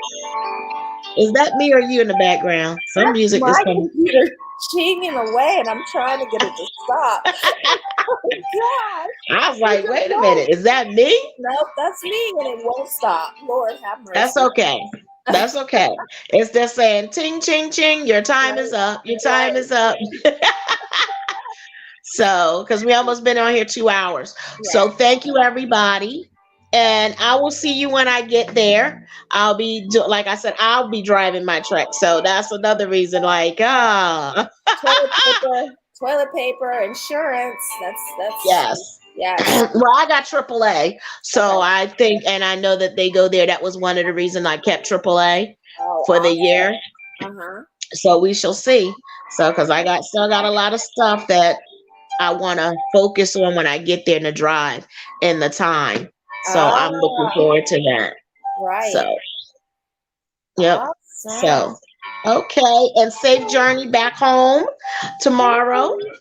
Is that me or you in the background? Some music is coming. Computer chinging away, and I'm trying to get it to stop. Oh my I was like, wait a minute, is that me? Nope, that's me, and it won't stop. Lord have mercy. That's okay. That's okay. It's just saying, ting, ching, ching, your time is up. Your time is up. So, because we almost been on here 2 hours. Yeah. So thank you, everybody. And I will see you when I get there. I'll be, like I said, I'll be driving my truck. So that's another reason, like, toilet paper, insurance. That's yes. Yeah. Well, I got AAA. So I think, and I know that they go there. That was one of the reasons I kept AAA for the year. So we shall see. So, because I still got a lot of stuff that I want to focus on when I get there in the drive and the time. So I'm looking forward to that. Right. So, yep. Awesome. So, Okay, and safe journey back home Thank tomorrow. you.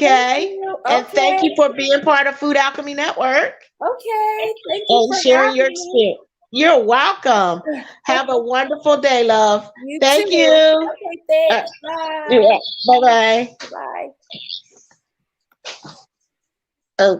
Thank Okay, you. and Okay. thank you for being part of Food Alchemy Network Okay. Thank you and for sharing your having me. experience. You're welcome. Have a wonderful day, love. You Thank too. you. Okay, thanks. Bye. Bye bye. Bye.